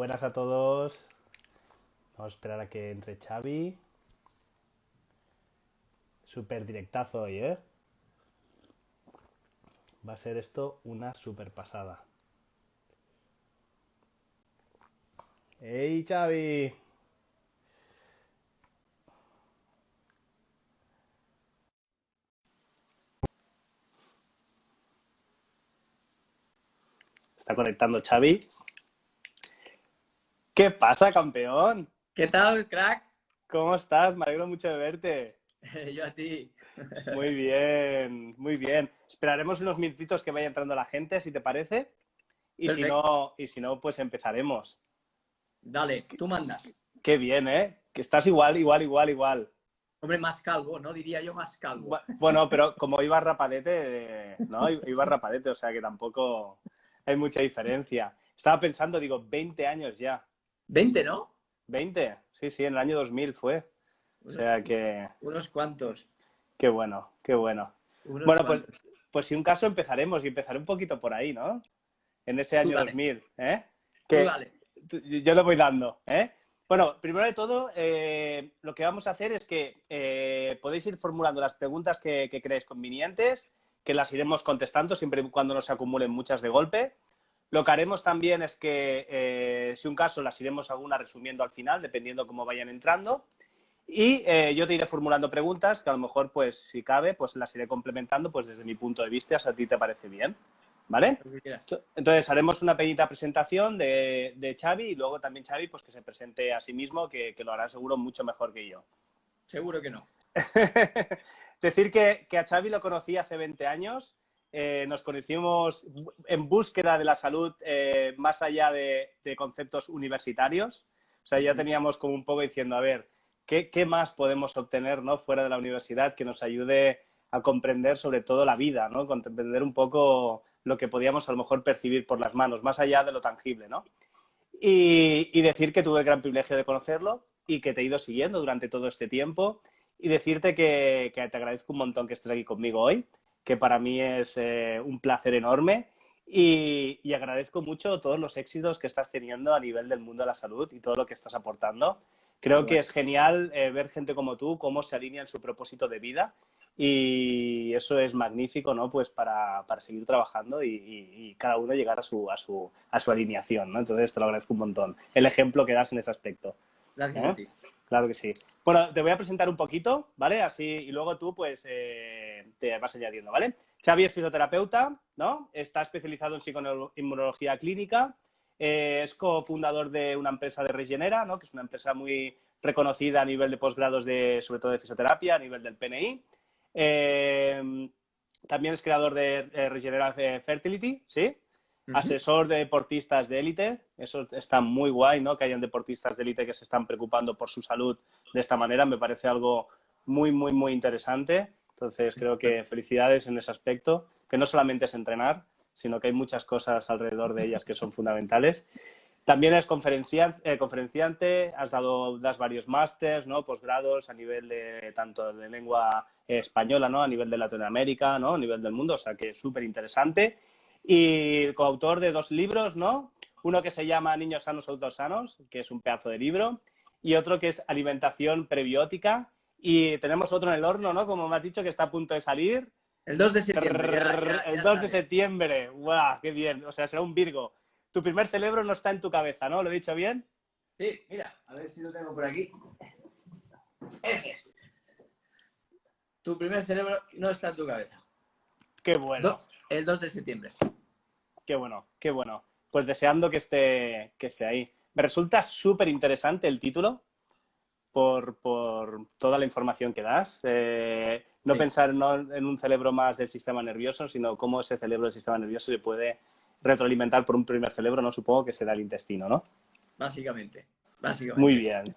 Buenas a todos. Vamos a esperar a que entre Xavi. Súper directazo hoy, ¿eh? Va a ser esto una súper pasada. ¡Hey, Xavi! Está conectando Xavi. ¿Qué pasa, campeón? ¿Qué tal, crack? ¿Cómo estás? Me alegro mucho de verte. Yo a ti. Muy bien, muy bien. Esperaremos unos minutitos que vaya entrando la gente, si te parece. Perfecto. Y si no, pues empezaremos. Dale, tú mandas. Qué bien, ¿eh? Que estás igual. Hombre, más calvo, ¿no? Diría yo más calvo. Bueno, pero como iba rapadete, ¿no? Iba rapadete, o sea que tampoco hay mucha diferencia. Estaba pensando, digo, 20 años ya. 20, ¿no? 20, sí, en el año 2000 fue. O Unos, sea que, unos cuantos. qué bueno, qué bueno. Unos Bueno, pues, cuantos. pues si un caso empezaremos y empezaré un poquito por ahí, ¿no? En ese Tú año dale, 2000, ¿eh? tú Que dale. yo lo voy dando, ¿eh? Bueno, primero de todo, lo que vamos a hacer es que podéis ir formulando las preguntas que creáis convenientes, que las iremos contestando siempre y cuando no se acumulen muchas de golpe. Lo que haremos también es que, si un caso, las iremos alguna resumiendo al final, dependiendo cómo vayan entrando. Y yo te iré formulando preguntas que a lo mejor, pues, si cabe, pues las iré complementando, pues desde mi punto de vista, si a ti te parece bien. ¿Vale? Lo que quieras. Entonces haremos una pequeñita presentación de Xavi y luego también Xavi pues que se presente a sí mismo, que lo hará seguro mucho mejor que yo. Seguro que no. Decir que a Xavi lo conocí hace 20 años, nos conocimos en búsqueda de la salud más allá de conceptos universitarios. O sea, ya teníamos como un poco diciendo, a ver, ¿qué más podemos obtener, ¿no? Fuera de la universidad que nos ayude a comprender sobre todo la vida, ¿no? Comprender un poco lo que podíamos a lo mejor percibir por las manos, más allá de lo tangible, ¿no? Y decir que tuve el gran privilegio de conocerlo y que te he ido siguiendo durante todo este tiempo y decirte que te agradezco un montón que estés aquí conmigo hoy, que para mí es un placer enorme y agradezco mucho todos los éxitos que estás teniendo a nivel del mundo de la salud y todo lo que estás aportando. Creo que Igual. es genial ver gente como tú, cómo se alinea en su propósito de vida y eso es magnífico, ¿no? Pues para seguir trabajando y cada uno llegar a su alineación, ¿no? Entonces te lo agradezco un montón. El ejemplo que das en ese aspecto. Gracias a ¿Eh? ti. Claro que sí. Bueno, te voy a presentar un poquito, ¿vale? Así, y luego tú, pues, te vas añadiendo, ¿vale? Xavi es fisioterapeuta, ¿no? Está especializado en psicoinmunología clínica, es cofundador de una empresa de Regenera, ¿no? Que es una empresa muy reconocida a nivel de posgrados, sobre todo de fisioterapia, a nivel del PNI. Eh, También es creador de Regenera Fertility, ¿sí? Ujú. Asesor de deportistas de élite. Eso está muy guay, ¿no? Que hayan deportistas de élite que se están preocupando por su salud de esta manera. Me parece algo muy interesante. Entonces, creo que felicidades en ese aspecto, que no solamente es entrenar, sino que hay muchas cosas alrededor de ellas que son fundamentales. También es conferenciante, das varios másters, ¿no? Posgrados a nivel de tanto de lengua española, ¿no? A nivel de Latinoamérica, ¿no? A nivel del mundo, o sea que es súper interesante. Y coautor de 2 libros, ¿no? Uno que se llama Niños sanos, adultos sanos, que es un pedazo de libro, y otro que es Alimentación prebiótica. Y tenemos otro en el horno, ¿no? Como me has dicho, que está a punto de salir. El 2 de septiembre, El ya 2 de sale. septiembre. ¡Guau! ¡Qué bien! O sea, será un Virgo. Tu primer cerebro no está en tu cabeza, ¿no? ¿Lo he dicho bien? Sí, mira, a ver si lo tengo por aquí. Ese es. Tu primer cerebro no está en tu cabeza. ¡Qué bueno! El 2 de septiembre. ¡Qué bueno! ¡Qué bueno! Pues deseando que esté ahí. Me resulta súper interesante el título por toda la información que das. No Sí, pensar no en un cerebro más del sistema nervioso, sino cómo ese cerebro del sistema nervioso se puede retroalimentar por un primer cerebro, ¿no? Supongo que será el intestino, ¿no? básicamente. Muy Básicamente. bien.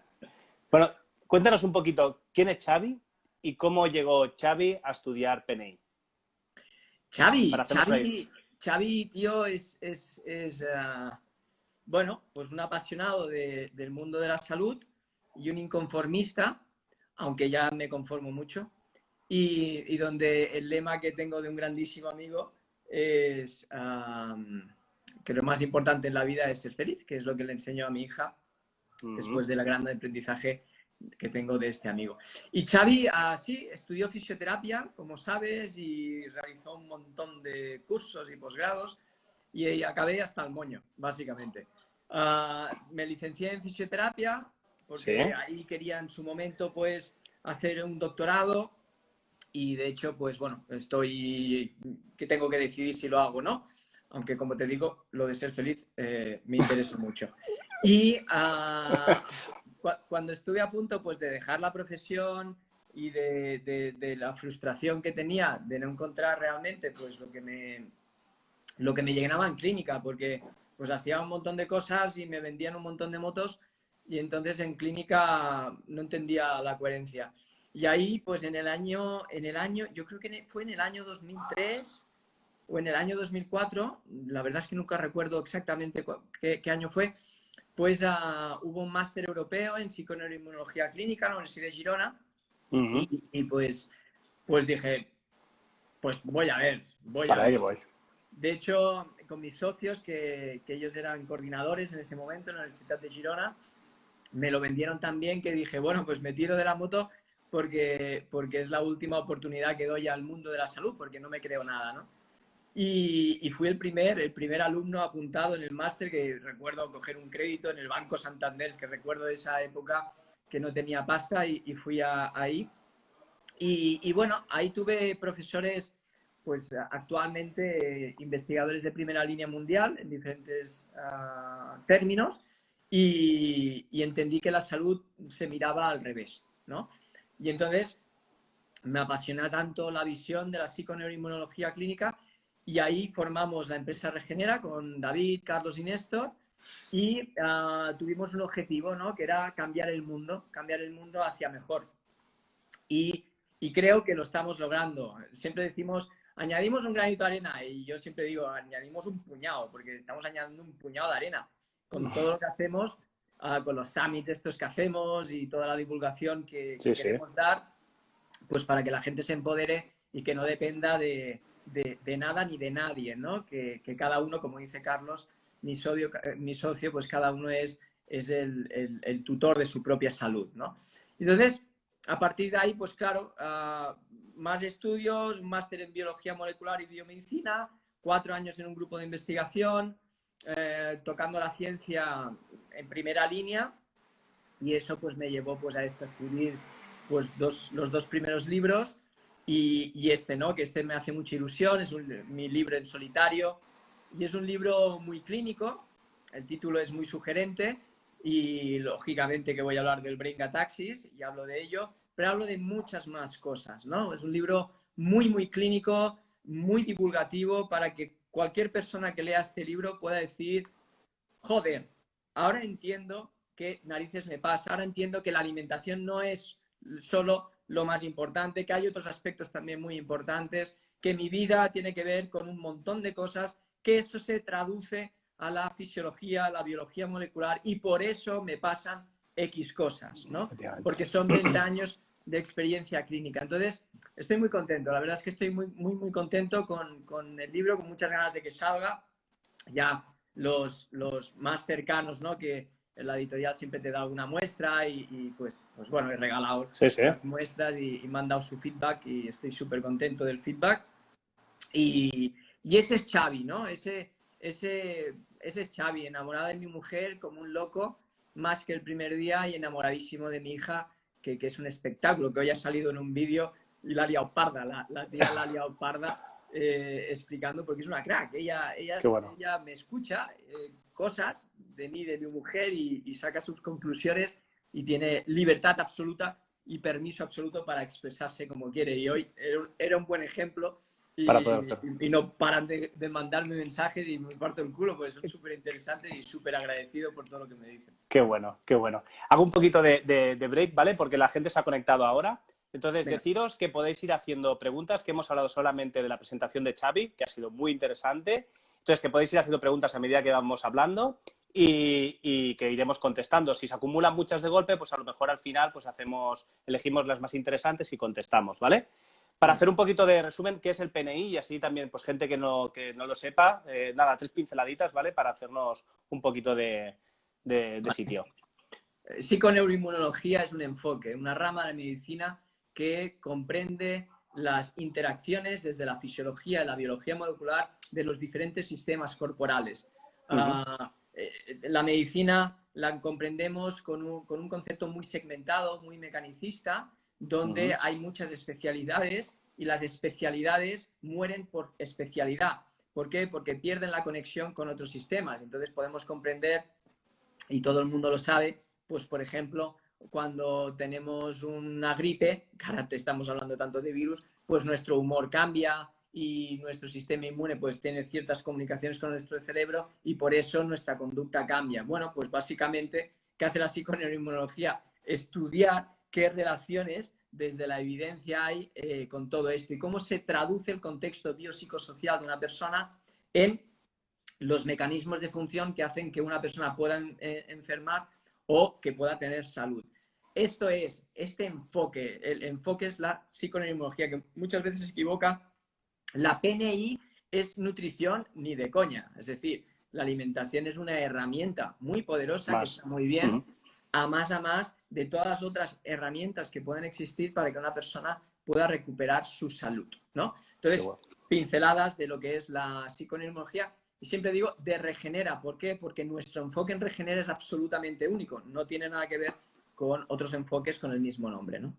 Bueno, cuéntanos un poquito, ¿quién es Xavi y cómo llegó Xavi a estudiar PNI? Para hacernos una idea. Xavi, tío, bueno, pues un apasionado del mundo de la salud y un inconformista, aunque ya me conformo mucho, y donde el lema que tengo de un grandísimo amigo es que lo más importante en la vida es ser feliz, que es lo que le enseño a mi hija después del gran aprendizaje que tengo de este amigo. Y Xavi, sí, estudió fisioterapia, como sabes, y realizó un montón de cursos y posgrados, y acabé hasta el moño, básicamente. Me licencié en fisioterapia porque ahí quería en su momento pues hacer un doctorado y de hecho pues bueno, que tengo que decidir si lo hago o no, aunque como te digo, lo de ser feliz me interesa mucho. Y cuando estuve a punto pues de dejar la profesión y de la frustración que tenía de no encontrar realmente pues lo que me llenaba en clínica, porque pues hacía un montón de cosas y me vendían un montón de motos y entonces en clínica no entendía la coherencia. Y ahí pues en el año, yo creo que fue en el año 2003 o en el año 2004, la verdad es que nunca recuerdo exactamente qué año fue, pues hubo un máster europeo en psiconeuroinmunología clínica en la Universidad de Girona y pues dije, pues voy a ver. De hecho, con mis socios, que ellos eran coordinadores en ese momento en la Universidad de Girona, me lo vendieron tan bien que dije, bueno, pues me tiro de la moto porque es la última oportunidad que doy al mundo de la salud, porque no me creo nada, ¿no? Y fui el primer alumno apuntado en el máster, que recuerdo coger un crédito en el Banco Santander, que recuerdo de esa época que no tenía pasta y fui ahí. Y bueno, ahí tuve profesores pues actualmente investigadores de primera línea mundial en diferentes términos y entendí que la salud se miraba al revés, ¿no? Y entonces me apasiona tanto la visión de la psiconeuroinmunología clínica y ahí formamos la empresa Regenera con David, Carlos y Néstor y tuvimos un objetivo, ¿no? Que era cambiar el mundo hacia mejor. Y creo que lo estamos logrando. Siempre decimos, añadimos un granito de arena y yo siempre digo, añadimos un puñado, porque estamos añadiendo un puñado de arena con todo lo que hacemos, con los summits estos que hacemos y toda la divulgación que queremos dar, pues para que la gente se empodere y que no dependa de nada ni de nadie, ¿no? Que cada uno, como dice Carlos, mi socio, pues cada uno es el tutor de su propia salud, ¿no? Entonces, a partir de ahí, pues claro, más estudios, un máster en biología molecular y biomedicina, 4 años en un grupo de investigación, tocando la ciencia en primera línea y eso pues me llevó pues a escribir pues los 2 primeros libros y ¿no? Que me hace mucha ilusión, es mi libro en solitario y es un libro muy clínico, el título es muy sugerente y lógicamente que voy a hablar del Brain Gataxis y hablo de ello, pero hablo de muchas más cosas, ¿no? Es un libro muy, muy clínico, muy divulgativo para que cualquier persona que lea este libro pueda decir, joder, ahora entiendo qué narices me pasa, ahora entiendo que la alimentación no es solo lo más importante, que hay otros aspectos también muy importantes, que mi vida tiene que ver con un montón de cosas, que eso se traduce a la fisiología, a la biología molecular y por eso me pasan X cosas, ¿no? Porque son 20 años de experiencia clínica. Entonces, estoy muy contento. La verdad es que estoy muy, muy, muy contento con el libro, con muchas ganas de que salga. Ya los más cercanos, ¿no? Que la editorial siempre te da alguna muestra y pues bueno, he regalado las muestras y me han dado su feedback y estoy súper contento del feedback. Y ese es Xavi, ¿no? Ese es Xavi, enamorado de mi mujer como un loco, más que el primer día y enamoradísimo de mi hija, que es un espectáculo, que hoy ha salido en un vídeo y la ha liado parda, la tía la ha liado parda explicando, porque es una crack. Ella me escucha cosas de mí, de mi mujer y saca sus conclusiones y tiene libertad absoluta y permiso absoluto para expresarse como quiere. Y hoy era un buen ejemplo. Y no paran de mandarme mensajes y me parto el culo, porque son súper interesantes y súper agradecido por todo lo que me dicen. Qué bueno, qué bueno. Hago un poquito de break, ¿vale? Porque la gente se ha conectado ahora. Entonces, deciros que podéis ir haciendo preguntas, que hemos hablado solamente de la presentación de Xavi, que ha sido muy interesante. Entonces, que podéis ir haciendo preguntas a medida que vamos hablando y que iremos contestando. Si se acumulan muchas de golpe, pues a lo mejor al final pues elegimos las más interesantes y contestamos, ¿vale? Para hacer un poquito de resumen, ¿qué es el PNI? Y así también, pues gente que no lo sepa, nada, 3 pinceladitas, ¿vale? Para hacernos un poquito de sitio. Psiconeuroinmunología es un enfoque, una rama de la medicina que comprende las interacciones desde la fisiología y la biología molecular de los diferentes sistemas corporales. La medicina la comprendemos con un concepto muy segmentado, muy mecanicista, donde hay muchas especialidades y las especialidades mueren por especialidad. ¿Por qué? Porque pierden la conexión con otros sistemas. Entonces podemos comprender, y todo el mundo lo sabe, pues por ejemplo, cuando tenemos una gripe, que ahora te estamos hablando tanto de virus, pues nuestro humor cambia y nuestro sistema inmune pues tiene ciertas comunicaciones con nuestro cerebro y por eso nuestra conducta cambia. Bueno, pues básicamente, ¿qué hace la psiconeuroinmunología? Estudiar qué relaciones desde la evidencia hay con todo esto y cómo se traduce el contexto biopsicosocial de una persona en los mecanismos de función que hacen que una persona pueda enfermar o que pueda tener salud. Esto es, este enfoque, el enfoque es la psiconeuroinmunología, que muchas veces se equivoca. La PNI es nutrición ni de coña, es decir, la alimentación es una herramienta muy poderosa que está muy bien, a más de todas las otras herramientas que pueden existir para que una persona pueda recuperar su salud, ¿no? Entonces, pinceladas de lo que es la psiconeuroinmunología. Y siempre digo de Regenera. ¿Por qué? Porque nuestro enfoque en Regenera es absolutamente único. No tiene nada que ver con otros enfoques con el mismo nombre, ¿no?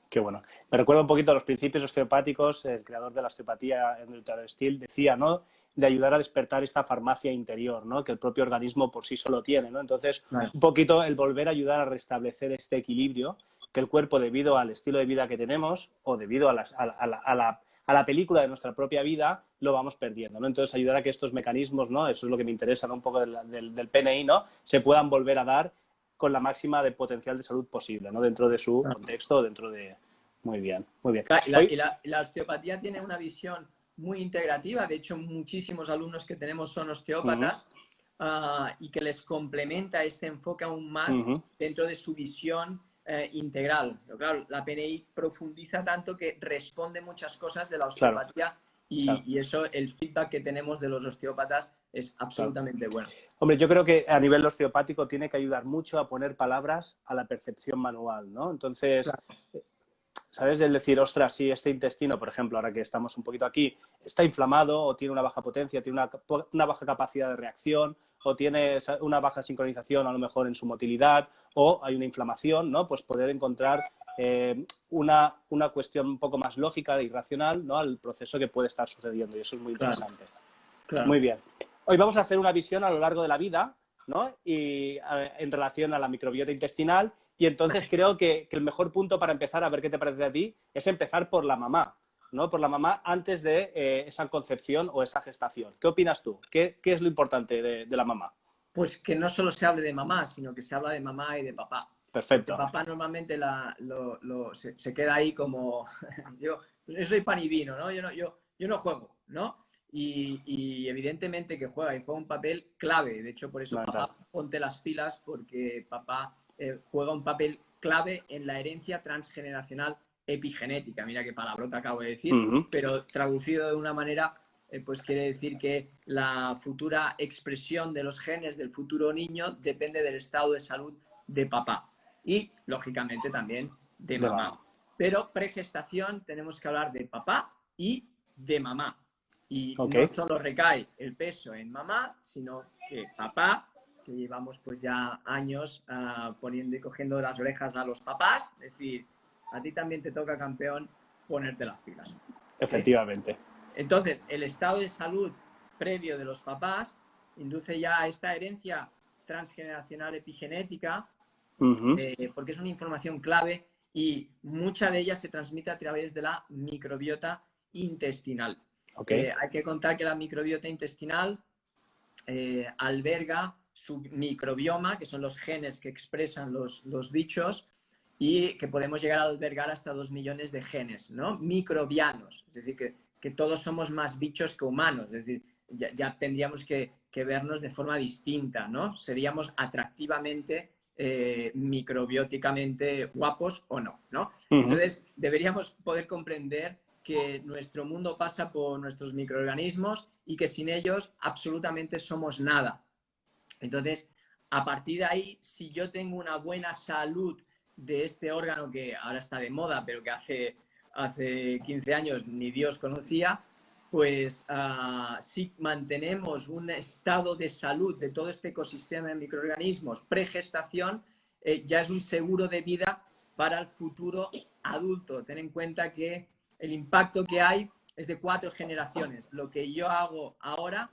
Qué bueno. Me recuerda un poquito a los principios osteopáticos. El creador de la osteopatía, Edward Steele, decía, ¿no?, de ayudar a despertar esta farmacia interior, ¿no?, que el propio organismo por sí solo tiene, ¿no? Entonces, un poquito el volver a ayudar a restablecer este equilibrio que el cuerpo, debido al estilo de vida que tenemos o debido a la película de nuestra propia vida, lo vamos perdiendo, ¿no? Entonces, ayudar a que estos mecanismos, ¿no?, eso es lo que me interesa, ¿no?, un poco del PNI, ¿no?, se puedan volver a dar con la máxima de potencial de salud posible, ¿no?, dentro de su contexto, dentro de... Muy bien, muy bien. Y la osteopatía tiene una visión muy integrativa. De hecho, muchísimos alumnos que tenemos son osteópatas y que les complementa este enfoque aún más dentro de su visión integral. Pero claro, la PNI profundiza tanto que responde muchas cosas de la osteopatía y eso, el feedback que tenemos de los osteópatas es absolutamente bueno. Hombre, yo creo que a nivel osteopático tiene que ayudar mucho a poner palabras a la percepción manual, ¿no? Entonces... ¿Sabes? El decir, ostras, si este intestino, por ejemplo, ahora que estamos un poquito aquí, está inflamado o tiene una baja potencia, tiene una baja capacidad de reacción o tiene una baja sincronización a lo mejor en su motilidad o hay una inflamación, ¿no? Pues poder encontrar una cuestión un poco más lógica y racional, ¿no?, al proceso que puede estar sucediendo y eso es muy interesante. Claro. Muy bien. Hoy vamos a hacer una visión a lo largo de la vida, ¿no?, y en relación a la microbiota intestinal. Y entonces creo que el mejor punto para empezar, a ver qué te parece a ti, es empezar por la mamá, ¿no? Por la mamá antes de esa concepción o esa gestación. ¿Qué opinas tú? ¿Qué es lo importante de la mamá? Pues que no solo se hable de mamá, sino que se habla de mamá y de papá. Perfecto. Porque papá normalmente se queda ahí como... yo soy pan y vino, ¿no? Yo no juego, ¿no? Y evidentemente que juega y juega un papel clave. De hecho, por eso papá, ponte las pilas, porque papá juega un papel clave en la herencia transgeneracional epigenética. Mira qué palabrota acabo de decir, pero traducido de una manera, pues quiere decir que la futura expresión de los genes del futuro niño depende del estado de salud de papá y, lógicamente, también de mamá. Pero pregestación tenemos que hablar de papá y de mamá. Y no solo recae el peso en mamá, sino que papá, que llevamos pues ya años poniendo y cogiendo las orejas a los papás, es decir, a ti también te toca, campeón, ponerte las pilas. Efectivamente. ¿Sí? Entonces, el estado de salud previo de los papás induce ya a esta herencia transgeneracional epigenética, porque es una información clave y mucha de ella se transmite a través de la microbiota intestinal. Hay que contar que la microbiota intestinal alberga su microbioma, que son los genes que expresan los bichos, y que podemos llegar a albergar hasta 2 millones de genes, ¿no?, microbianos. Es decir, que todos somos más bichos que humanos. Es decir, ya tendríamos que vernos de forma distinta, ¿no? Seríamos atractivamente, microbióticamente guapos o no, ¿no? Entonces, deberíamos poder comprender que nuestro mundo pasa por nuestros microorganismos y que sin ellos absolutamente somos nada. Entonces, a partir de ahí, si yo tengo una buena salud de este órgano que ahora está de moda, pero que hace 15 años ni Dios conocía, pues si mantenemos un estado de salud de todo este ecosistema de microorganismos pregestación, ya es un seguro de vida para el futuro adulto. Ten en cuenta que el impacto que hay es de 4 generaciones. Lo que yo hago ahora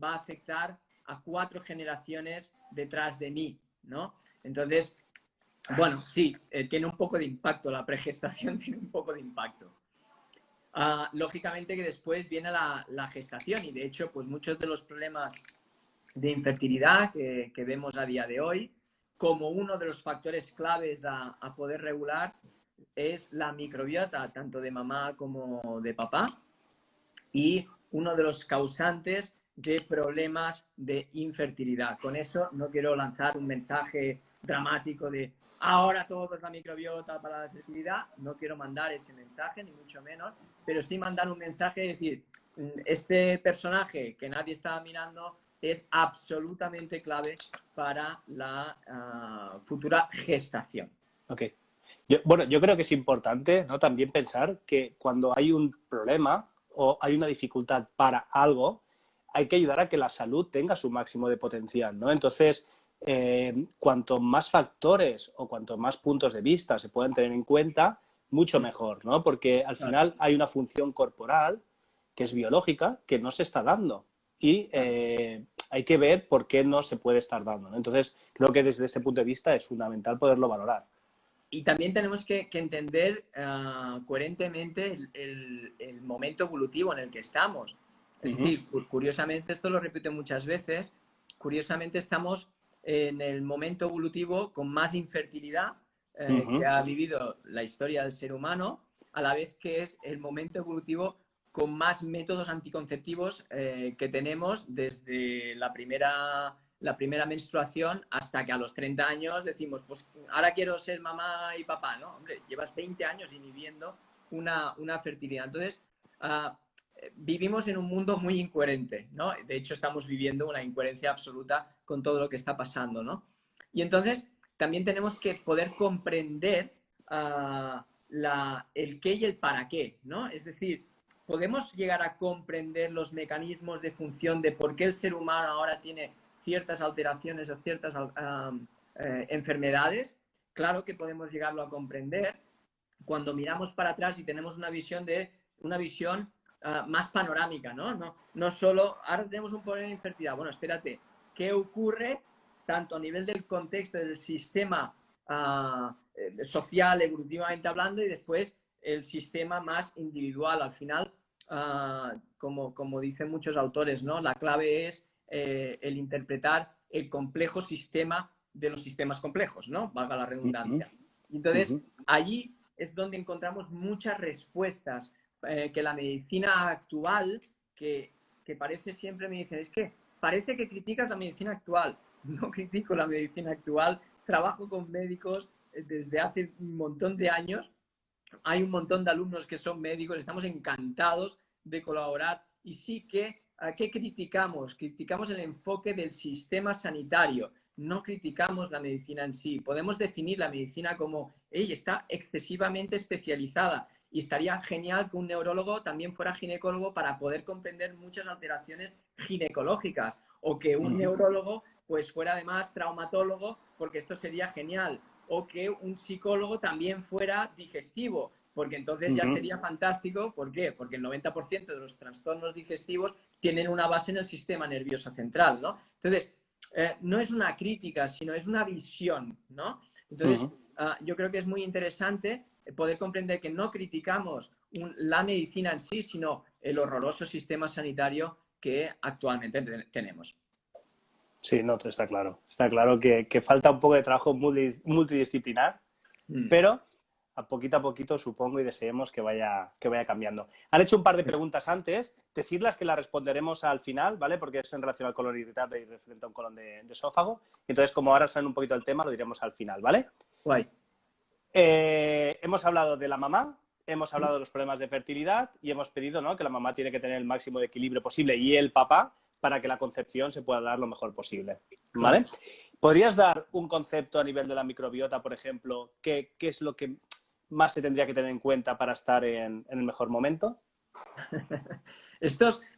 va a afectar a 4 generaciones detrás de mí, ¿no? Entonces, bueno, sí, tiene un poco de impacto, la pregestación tiene un poco de impacto. Lógicamente que después viene la gestación y de hecho, pues muchos de los problemas de infertilidad que vemos a día de hoy, como uno de los factores claves a poder regular, es la microbiota, tanto de mamá como de papá, y uno de los causantes de problemas de infertilidad. Con eso no quiero lanzar un mensaje dramático de ahora todo es la microbiota para la fertilidad. No quiero mandar ese mensaje, ni mucho menos, pero sí mandar un mensaje de decir, este personaje que nadie estaba mirando es absolutamente clave para la futura gestación. Ok. Yo creo que es importante, ¿no?, también pensar que cuando hay un problema o hay una dificultad para algo, hay que ayudar a que la salud tenga su máximo de potencial, ¿no? Entonces, cuanto más factores o cuanto más puntos de vista se puedan tener en cuenta, mucho mejor, ¿no? Porque al final hay una función corporal que es biológica que no se está dando y hay que ver por qué no se puede estar dando, ¿no? Entonces, creo que desde este punto de vista es fundamental poderlo valorar. Y también tenemos que entender coherentemente el momento evolutivo en el que estamos. Es decir, curiosamente, esto lo repito muchas veces, curiosamente estamos en el momento evolutivo con más infertilidad que ha vivido la historia del ser humano, a la vez que es el momento evolutivo con más métodos anticonceptivos que tenemos desde la primera menstruación hasta que a los 30 años decimos, pues ahora quiero ser mamá y papá, ¿no? Hombre, llevas 20 años inhibiendo una fertilidad. Entonces, vivimos en un mundo muy incoherente, ¿no? De hecho, estamos viviendo una incoherencia absoluta con todo lo que está pasando, ¿no? Y entonces, también tenemos que poder comprender el qué y el para qué, ¿no? Es decir, podemos llegar a comprender los mecanismos de función de por qué el ser humano ahora tiene ciertas alteraciones o ciertas enfermedades. Claro que podemos llegarlo a comprender cuando miramos para atrás y tenemos una visión más panorámica, ¿no? No solo, ahora tenemos un problema de infertilidad. Bueno, espérate, ¿qué ocurre tanto a nivel del contexto del sistema social, evolutivamente hablando, y después el sistema más individual? Al final, como dicen muchos autores, ¿no? La clave es el interpretar el complejo sistema de los sistemas complejos, ¿no? Valga la redundancia. Y entonces, allí es donde encontramos muchas respuestas que la medicina actual, que parece siempre, me dicen, es que parece que criticas la medicina actual. No critico la medicina actual, trabajo con médicos desde hace un montón de años, hay un montón de alumnos que son médicos, estamos encantados de colaborar y sí que, ¿qué criticamos? Criticamos el enfoque del sistema sanitario, no criticamos la medicina en sí. Podemos definir la medicina como, está excesivamente especializada y estaría genial que un neurólogo también fuera ginecólogo para poder comprender muchas alteraciones ginecológicas, o que un neurólogo pues fuera además traumatólogo, porque esto sería genial, o que un psicólogo también fuera digestivo, porque entonces ya sería fantástico. ¿Por qué? Porque el 90% de los trastornos digestivos tienen una base en el sistema nervioso central, ¿no? Entonces, no es una crítica, sino es una visión, ¿no? Entonces, yo creo que es muy interesante poder comprender que no criticamos la medicina en sí, sino el horroroso sistema sanitario que actualmente tenemos. Sí, no, está claro. Está claro que falta un poco de trabajo multidisciplinar, pero a poquito supongo y deseemos que vaya cambiando. Han hecho un par de preguntas antes, decirlas que las responderemos al final, ¿vale? Porque es en relación al colon irritable y referente a un colon de esófago. Entonces, como ahora salen un poquito el tema, lo diremos al final, ¿vale? Guay. Hemos hablado de la mamá, hemos hablado de los problemas de fertilidad y hemos pedido, ¿no?, que la mamá tiene que tener el máximo de equilibrio posible y el papá para que la concepción se pueda dar lo mejor posible, ¿vale? ¿Podrías dar un concepto a nivel de la microbiota, por ejemplo? ¿Qué es lo que más se tendría que tener en cuenta para estar en el mejor momento?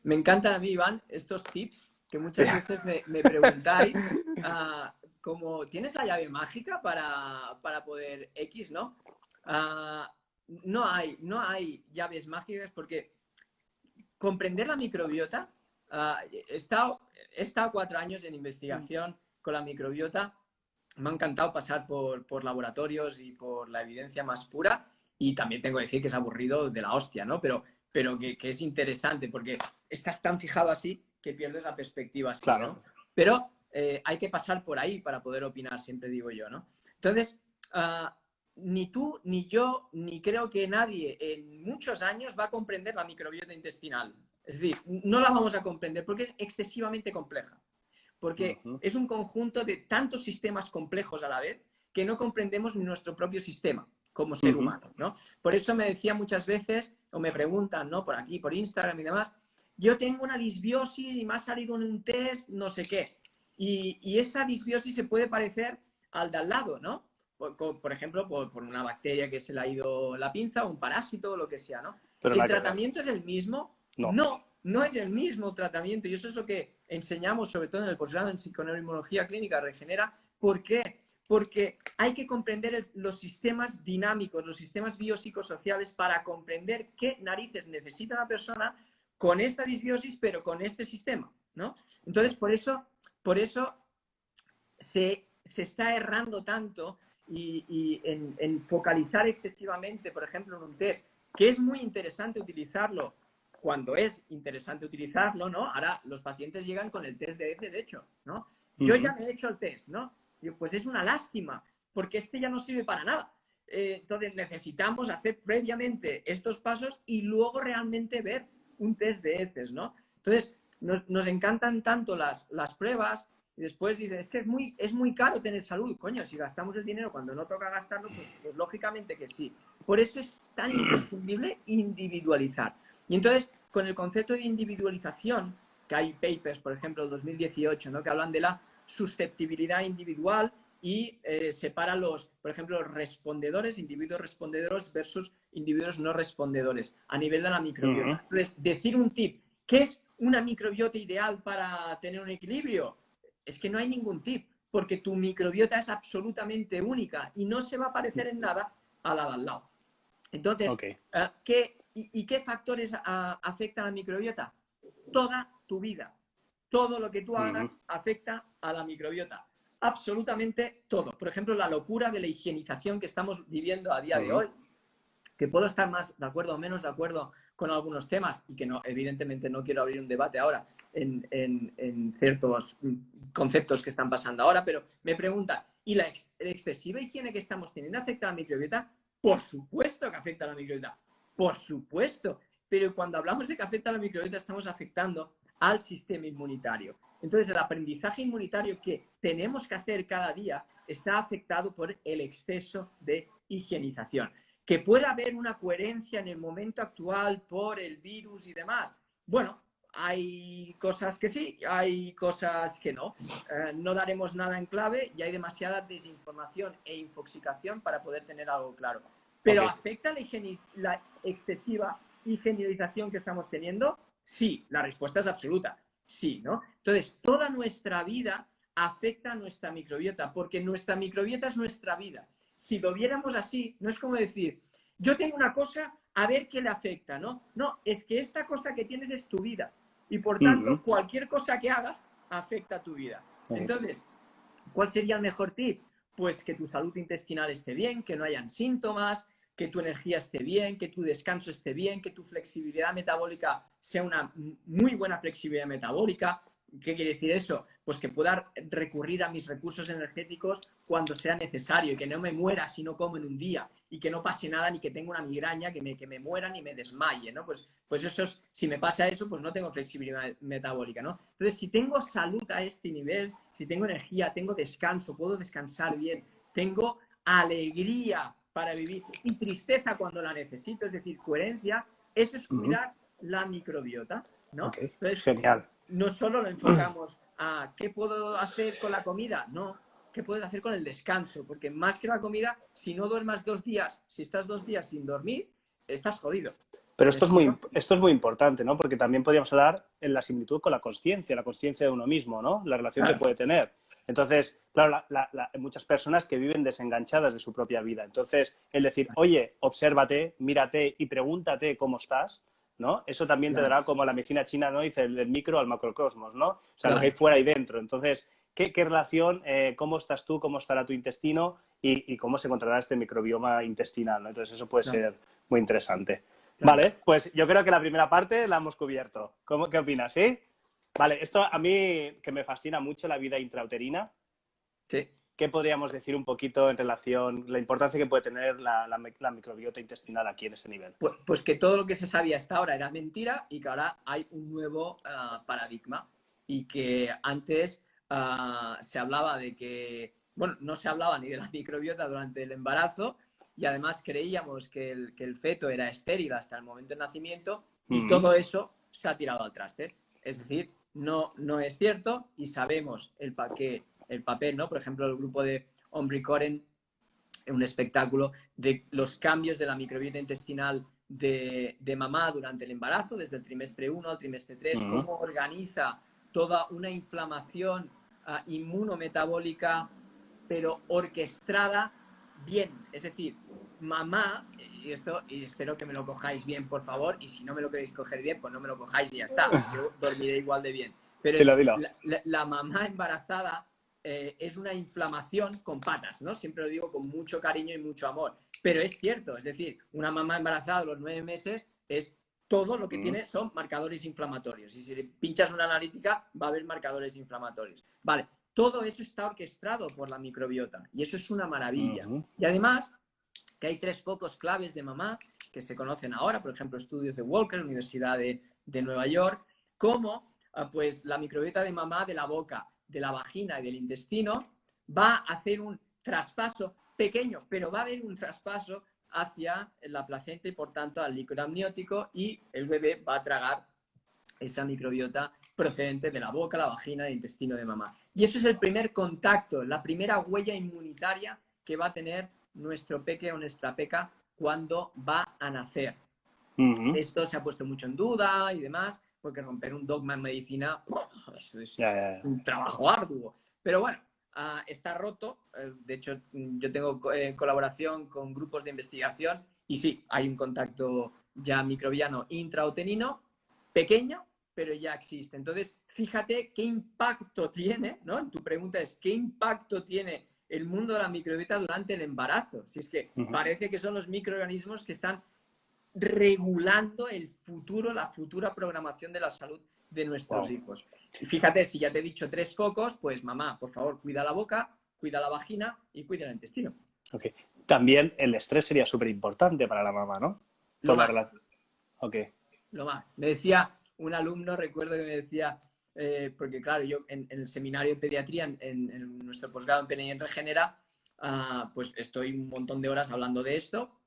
Me encantan a mí, Iván, estos tips que muchas veces me preguntáis, como, ¿tienes la llave mágica para poder X, no? No hay llaves mágicas porque comprender la microbiota, he estado 4 años en investigación con la microbiota, me ha encantado pasar por laboratorios y por la evidencia más pura, y también tengo que decir que es aburrido de la hostia, ¿no? Pero que es interesante porque estás tan fijado así que pierdes la perspectiva así, Claro. ¿no? Pero hay que pasar por ahí para poder opinar, siempre digo yo, ¿no? Entonces, ni tú, ni yo, ni creo que nadie en muchos años va a comprender la microbiota intestinal. Es decir, no la vamos a comprender porque es excesivamente compleja. Porque es un conjunto de tantos sistemas complejos a la vez que no comprendemos ni nuestro propio sistema como ser humano, ¿no? Por eso me decía muchas veces, o me preguntan, ¿no?, por aquí, por Instagram y demás, yo tengo una disbiosis y me ha salido en un test no sé qué. Y esa disbiosis se puede parecer al de al lado, ¿no? Por ejemplo, por una bacteria que se le ha ido la pinza, un parásito o lo que sea, ¿no? Pero ¿El tratamiento es el mismo? No. No es el mismo tratamiento. Y eso es lo que enseñamos, sobre todo en el posgrado en psiconeuroinmunología clínica Regenera. ¿Por qué? Porque hay que comprender los sistemas dinámicos, los sistemas biopsicosociales para comprender qué narices necesita la persona con esta disbiosis, pero con este sistema, ¿no? Entonces, por eso se está errando tanto y en focalizar excesivamente, por ejemplo, en un test, que es muy interesante utilizarlo cuando es interesante utilizarlo, ¿no? Ahora los pacientes llegan con el test de heces, de hecho, ¿no? Yo ya me he hecho el test, ¿no? Pues es una lástima, porque este ya no sirve para nada. Entonces necesitamos hacer previamente estos pasos y luego realmente ver un test de heces, ¿no? Entonces nos encantan tanto las pruebas. Y después dices, es que es muy caro tener salud. Coño, si gastamos el dinero cuando no toca gastarlo, pues lógicamente que sí. Por eso es tan imprescindible individualizar. Y entonces, con el concepto de individualización, que hay papers, por ejemplo, el 2018, ¿no?, que hablan de la susceptibilidad individual y separa por ejemplo, los respondedores, individuos respondedores versus individuos no respondedores a nivel de la microbiota. Entonces, decir un tip, ¿qué es una microbiota ideal para tener un equilibrio? Es que no hay ningún tip, porque tu microbiota es absolutamente única y no se va a parecer en nada a la de al lado. Entonces, ¿qué factores afectan a la microbiota? Toda tu vida. Todo lo que tú hagas afecta a la microbiota. Absolutamente todo. Por ejemplo, la locura de la higienización que estamos viviendo a día de hoy, que puedo estar más de acuerdo o menos de acuerdo con algunos temas y que no, evidentemente no quiero abrir un debate ahora en ciertos conceptos que están pasando ahora, pero me preguntan, ¿y la excesiva higiene que estamos teniendo afecta a la microbiota? Por supuesto que afecta a la microbiota, por supuesto, pero cuando hablamos de que afecta a la microbiota estamos afectando al sistema inmunitario. Entonces el aprendizaje inmunitario que tenemos que hacer cada día está afectado por el exceso de higienización. Que pueda haber una coherencia en el momento actual por el virus y demás. Bueno, hay cosas que sí, hay cosas que no. No daremos nada en clave y hay demasiada desinformación e infoxicación para poder tener algo claro. Pero ¿afecta la excesiva higienización que estamos teniendo? Sí, la respuesta es absoluta. Sí, ¿no? Entonces, toda nuestra vida afecta a nuestra microbiota, porque nuestra microbiota es nuestra vida. Si lo viéramos así, no es como decir, yo tengo una cosa, a ver qué le afecta, ¿no? No, es que esta cosa que tienes es tu vida. Y por tanto, cualquier cosa que hagas afecta a tu vida. Entonces, ¿cuál sería el mejor tip? Pues que tu salud intestinal esté bien, que no hayan síntomas, que tu energía esté bien, que tu descanso esté bien, que tu flexibilidad metabólica sea una muy buena flexibilidad metabólica. ¿Qué quiere decir eso? Pues que pueda recurrir a mis recursos energéticos cuando sea necesario y que no me muera si no como en un día y que no pase nada ni que tenga una migraña, que me muera ni me desmaye, ¿no? Pues eso es, si me pasa eso, pues no tengo flexibilidad metabólica, ¿no? Entonces, si tengo salud a este nivel, si tengo energía, tengo descanso, puedo descansar bien, tengo alegría para vivir y tristeza cuando la necesito, es decir, coherencia, eso es cuidar la microbiota, ¿no? Okay. Entonces, Genial. no solo lo enfocamos a qué puedo hacer con la comida, no, qué puedes hacer con el descanso, porque más que la comida, si no duermas 2 días, si estás 2 días sin dormir, estás jodido. Pero esto es muy importante, ¿no? Porque también podríamos hablar en la similitud con la conciencia de uno mismo, ¿no? La relación que puede tener. Entonces, claro, hay muchas personas que viven desenganchadas de su propia vida. Entonces, el decir, oye, obsérvate, mírate y pregúntate cómo estás, ¿no? Eso también te dará, como la medicina china, ¿no? Dice, del micro al macrocosmos, ¿no? O sea, lo que hay fuera y dentro. Entonces, ¿qué relación, cómo estás tú, cómo estará tu intestino y cómo se encontrará este microbioma intestinal, ¿no? Entonces, eso puede ser muy interesante. Vale, pues yo creo que la primera parte la hemos cubierto. ¿Qué opinas, sí? Vale, esto a mí que me fascina mucho la vida intrauterina. Sí. ¿Qué podríamos decir un poquito en relación, la importancia que puede tener la microbiota intestinal aquí en este nivel? Pues que todo lo que se sabía hasta ahora era mentira y que ahora hay un nuevo paradigma y que antes se hablaba de que, bueno, no se hablaba ni de la microbiota durante el embarazo y además creíamos que el feto era estéril hasta el momento del nacimiento y todo eso se ha tirado al traste. Es decir, no es cierto y sabemos que el papel, ¿no? Por ejemplo, el grupo de Ombrikoren, un espectáculo de los cambios de la microbiota intestinal de mamá durante el embarazo, desde el trimestre 1 al trimestre 3, cómo organiza toda una inflamación inmunometabólica, pero orquestada bien. Es decir, mamá, y espero que me lo cojáis bien, por favor, y si no me lo queréis coger bien, pues no me lo cojáis y ya está, yo dormiré igual de bien. Pero dilo. La mamá embarazada es una inflamación con patas, ¿no? Siempre lo digo con mucho cariño y mucho amor. Pero es cierto, es decir, una mamá embarazada a los 9 meses es todo lo que tiene son marcadores inflamatorios. Y si le pinchas una analítica, va a haber marcadores inflamatorios. Vale, todo eso está orquestado por la microbiota y eso es una maravilla. Y además, que hay 3 focos claves de mamá que se conocen ahora, por ejemplo, estudios de Walker, Universidad de Nueva York, como pues la microbiota de mamá de la boca, de la vagina y del intestino va a hacer un traspaso pequeño, pero va a haber un traspaso hacia la placenta y por tanto al líquido amniótico y el bebé va a tragar esa microbiota procedente de la boca, la vagina, el intestino de mamá. Y eso es el primer contacto, la primera huella inmunitaria que va a tener nuestro peque o nuestra peca cuando va a nacer. Esto se ha puesto mucho en duda y demás, porque romper un dogma en medicina eso es un trabajo arduo. Pero bueno, está roto. De hecho, yo tengo colaboración con grupos de investigación y sí, hay un contacto ya microbiano intrauterino, pequeño, pero ya existe. Entonces, fíjate qué impacto tiene, ¿no? Tu pregunta es, ¿qué impacto tiene el mundo de la microbiota durante el embarazo? Si es que parece que son los microorganismos que están regulando el futuro, la futura programación de la salud de nuestros hijos. Y fíjate, si ya te he dicho 3 focos, pues mamá, por favor, cuida la boca, cuida la vagina y cuida el intestino. Ok. También el estrés sería súper importante para la mamá, ¿no? Lo más. Lo más. Me decía un alumno, recuerdo que me decía, porque claro, yo en el seminario de pediatría, en nuestro posgrado en PNI en Regenera, pues estoy un montón de horas hablando de esto,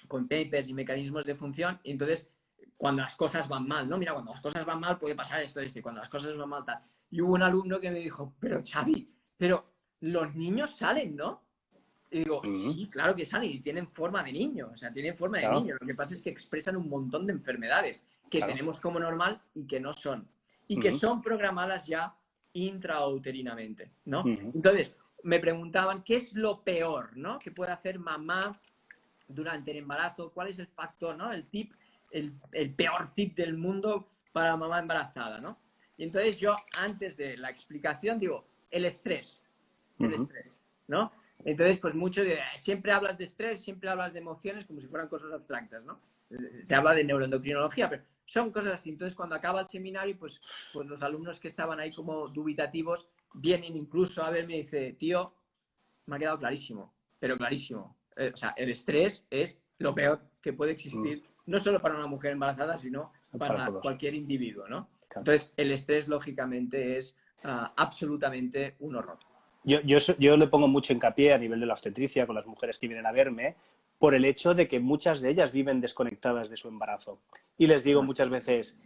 con papers y mecanismos de función, y entonces cuando las cosas van mal, ¿no? Mira, cuando las cosas van mal puede pasar esto, y cuando las cosas van mal tal. Y hubo un alumno que me dijo, pero Xavi, pero los niños salen, ¿no? Y digo, sí, claro que salen y tienen forma de niño, o sea, tienen forma de niño. Lo que pasa es que expresan un montón de enfermedades que tenemos como normal y que no son. Y que son programadas ya intrauterinamente, ¿no? Entonces, me preguntaban, ¿qué es lo peor, ¿no? que puede hacer mamá durante el embarazo? ¿Cuál es el factor, ¿no? El peor tip del mundo para mamá embarazada, ¿no? Y entonces yo, antes de la explicación, digo, el estrés, ¿no? Entonces, pues siempre hablas de estrés, siempre hablas de emociones como si fueran cosas abstractas, ¿no? Se habla de neuroendocrinología, pero son cosas así. Entonces, cuando acaba el seminario, pues los alumnos que estaban ahí como dubitativos vienen incluso a verme y dice, tío, me ha quedado clarísimo, pero clarísimo. O sea, el estrés es lo peor que puede existir, no solo para una mujer embarazada, sino para cualquier individuo, ¿no? Entonces, el estrés, lógicamente, es absolutamente un horror. Yo le pongo mucho hincapié a nivel de la obstetricia con las mujeres que vienen a verme, por el hecho de que muchas de ellas viven desconectadas de su embarazo. Y les digo muchas veces,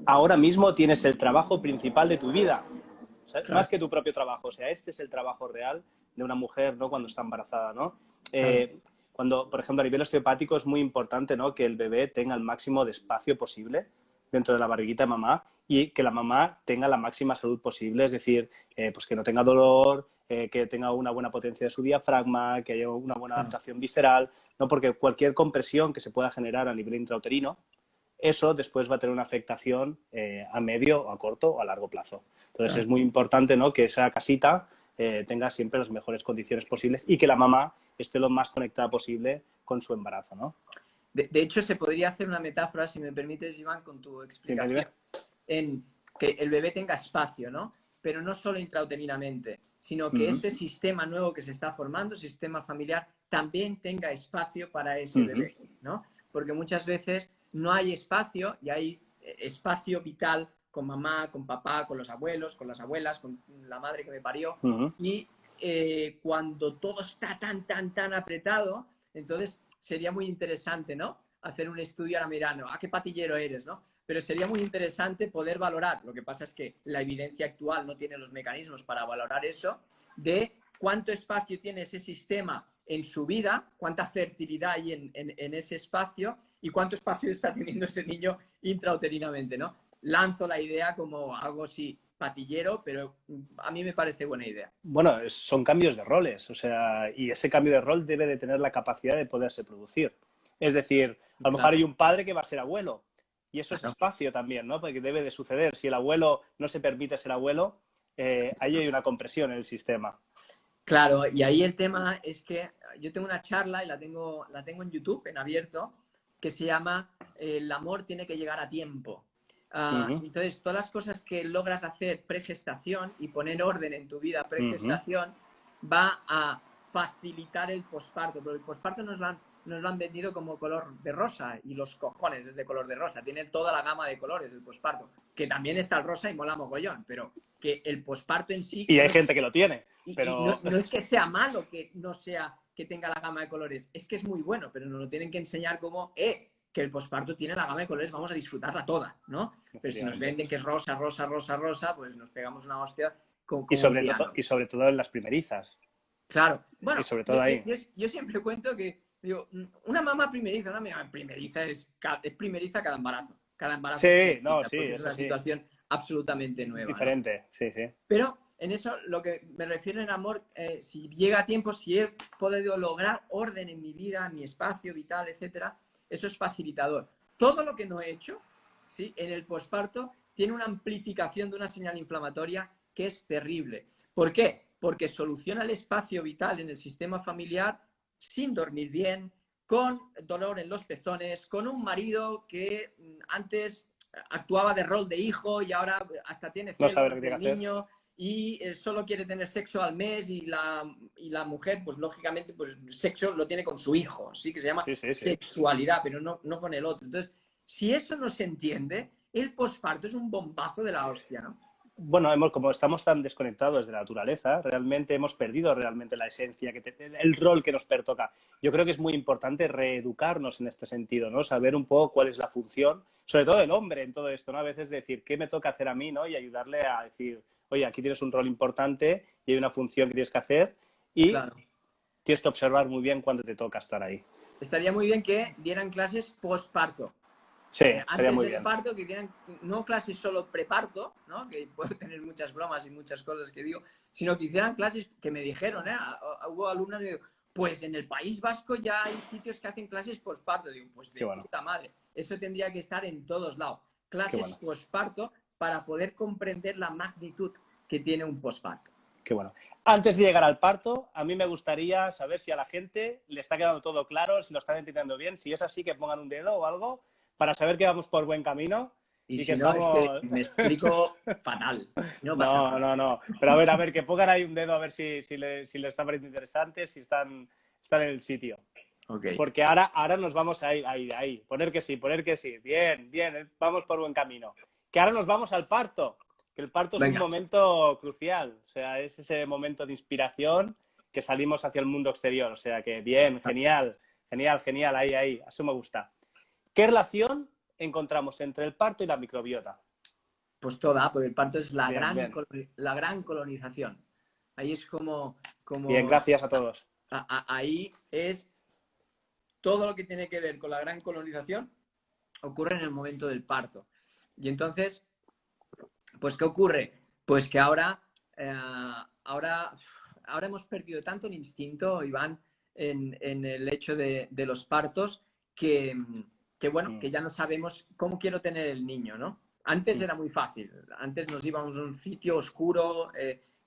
ahora mismo tienes el trabajo principal de tu vida, ¿sabes? Claro. Más que tu propio trabajo. O sea, este es el trabajo real de una mujer, ¿no? Cuando está embarazada, ¿no? Claro. Cuando, por ejemplo, a nivel osteopático es muy importante, ¿no? Que el bebé tenga el máximo de espacio posible dentro de la barriguita de mamá y que la mamá tenga la máxima salud posible, es decir, pues que no tenga dolor, que tenga una buena potencia de su diafragma, que haya una buena adaptación visceral, ¿no? Porque cualquier compresión que se pueda generar a nivel intrauterino, eso después va a tener una afectación a medio, a corto o a largo plazo. Entonces Claro. es muy importante, ¿no? Que esa casita tenga siempre las mejores condiciones posibles y que la mamá esté lo más conectada posible con su embarazo, ¿no? De hecho, se podría hacer una metáfora, si me permites, Iván, con tu Dime, explicación, dime. en que el bebé tenga espacio, ¿no? Pero no solo intrauterinamente, sino que ese sistema nuevo que se está formando, sistema familiar, también tenga espacio para ese bebé, ¿no? Porque muchas veces no hay espacio y hay espacio vital con mamá, con papá, con los abuelos, con las abuelas, con la madre que me parió. Y cuando todo está tan apretado, entonces sería muy interesante, ¿no? Hacer un estudio ahora mirando, qué patillero eres, ¿no? Pero sería muy interesante poder valorar, lo que pasa es que la evidencia actual no tiene los mecanismos para valorar eso, de cuánto espacio tiene ese sistema en su vida, cuánta fertilidad hay en ese espacio y cuánto espacio está teniendo ese niño intrauterinamente, ¿no? Lanzo la idea como algo así patillero, pero a mí me parece buena idea. Bueno, son cambios de roles, o sea, y ese cambio de rol debe de tener la capacidad de poderse producir. Es decir, a lo mejor hay un padre que va a ser abuelo, y eso es espacio también, ¿no? Porque debe de suceder. Si el abuelo no se permite ser abuelo, ahí hay una compresión en el sistema. Claro, y ahí el tema es que yo tengo una charla y la tengo en YouTube, en abierto, que se llama El amor tiene que llegar a tiempo. Entonces, todas las cosas que logras hacer pregestación y poner orden en tu vida pregestación va a facilitar el posparto, pero el posparto nos lo han vendido como color de rosa y los cojones es de color de rosa, tiene toda la gama de colores el posparto, que también está el rosa y mola mogollón, pero que el posparto en sí... Y hay gente que lo tiene, pero... Y no es que sea malo que no sea, que tenga la gama de colores, es que es muy bueno, pero nos lo tienen que enseñar como, que el posparto tiene la gama de colores, vamos a disfrutarla toda, ¿no? Pero si nos venden que es rosa, rosa, rosa, rosa, pues nos pegamos una hostia como y sobre todo en las primerizas. Claro. Bueno, y sobre todo ahí. Yo siempre cuento que, digo, una mamá primeriza es primeriza cada embarazo. Cada embarazo sí, no, sí, es una situación absolutamente nueva. Diferente, ¿no? Sí, sí. Pero en eso lo que me refiero en amor, si llega a tiempo, si he podido lograr orden en mi vida, en mi espacio vital, etcétera, eso es facilitador. Todo lo que no he hecho, ¿sí? En el posparto tiene una amplificación de una señal inflamatoria que es terrible. ¿Por qué? Porque soluciona el espacio vital en el sistema familiar sin dormir bien, con dolor en los pezones, con un marido que antes actuaba de rol de hijo y ahora hasta tiene celos del niño y solo quiere tener sexo al mes y la mujer, pues lógicamente, pues sexo lo tiene con su hijo, sí que se llama sexualidad, pero no con el otro. Entonces, si eso no se entiende, el posparto es un bombazo de la hostia, ¿no? Bueno, como estamos tan desconectados de la naturaleza, realmente hemos perdido realmente la esencia, el rol que nos pertoca. Yo creo que es muy importante reeducarnos en este sentido, ¿no? Saber un poco cuál es la función, sobre todo del hombre en todo esto, ¿no? A veces decir, ¿qué me toca hacer a mí, ¿no? Y ayudarle a decir, oye, aquí tienes un rol importante y hay una función que tienes que hacer y tienes que observar muy bien cuándo te toca estar ahí. Estaría muy bien que dieran clases postparto. Sí, antes muy del bien. parto, que dieran no clases solo preparto, ¿no? Que puedo tener muchas bromas y muchas cosas que digo, sino que hicieran clases que me dijeron, hubo alumnas que digo, pues en el País Vasco ya hay sitios que hacen clases postparto. Digo, pues de puta madre. Eso tendría que estar en todos lados. Clases postparto para poder comprender la magnitud que tiene un postparto. Qué bueno. Antes de llegar al parto, a mí me gustaría saber si a la gente le está quedando todo claro, si lo están entendiendo bien. Si es así, que pongan un dedo o algo para saber que vamos por buen camino. Y si que no, estamos... es que me explico fatal. No. Pero a ver, que pongan ahí un dedo a ver si les está pareciendo interesante, si están en el sitio. Okay. Porque ahora nos vamos a ir ahí. Poner que sí. Bien, vamos por buen camino. Que ahora nos vamos al parto. Que el parto es un momento crucial. O sea, es ese momento de inspiración que salimos hacia el mundo exterior. O sea, que bien, genial. Genial, genial, ahí, eso me gusta. ¿Qué relación encontramos entre el parto y la microbiota? Pues toda, porque el parto es la Bien. la gran colonización. Ahí es Bien, gracias a todos. ahí es todo lo que tiene que ver con la gran colonización ocurre en el momento del parto. Y entonces, pues, ¿qué ocurre? Pues que ahora hemos perdido tanto el instinto, Iván, en el hecho de los partos, bueno, que ya no sabemos cómo quiero tener el niño, ¿no? Antes era muy fácil. Antes nos íbamos a un sitio oscuro,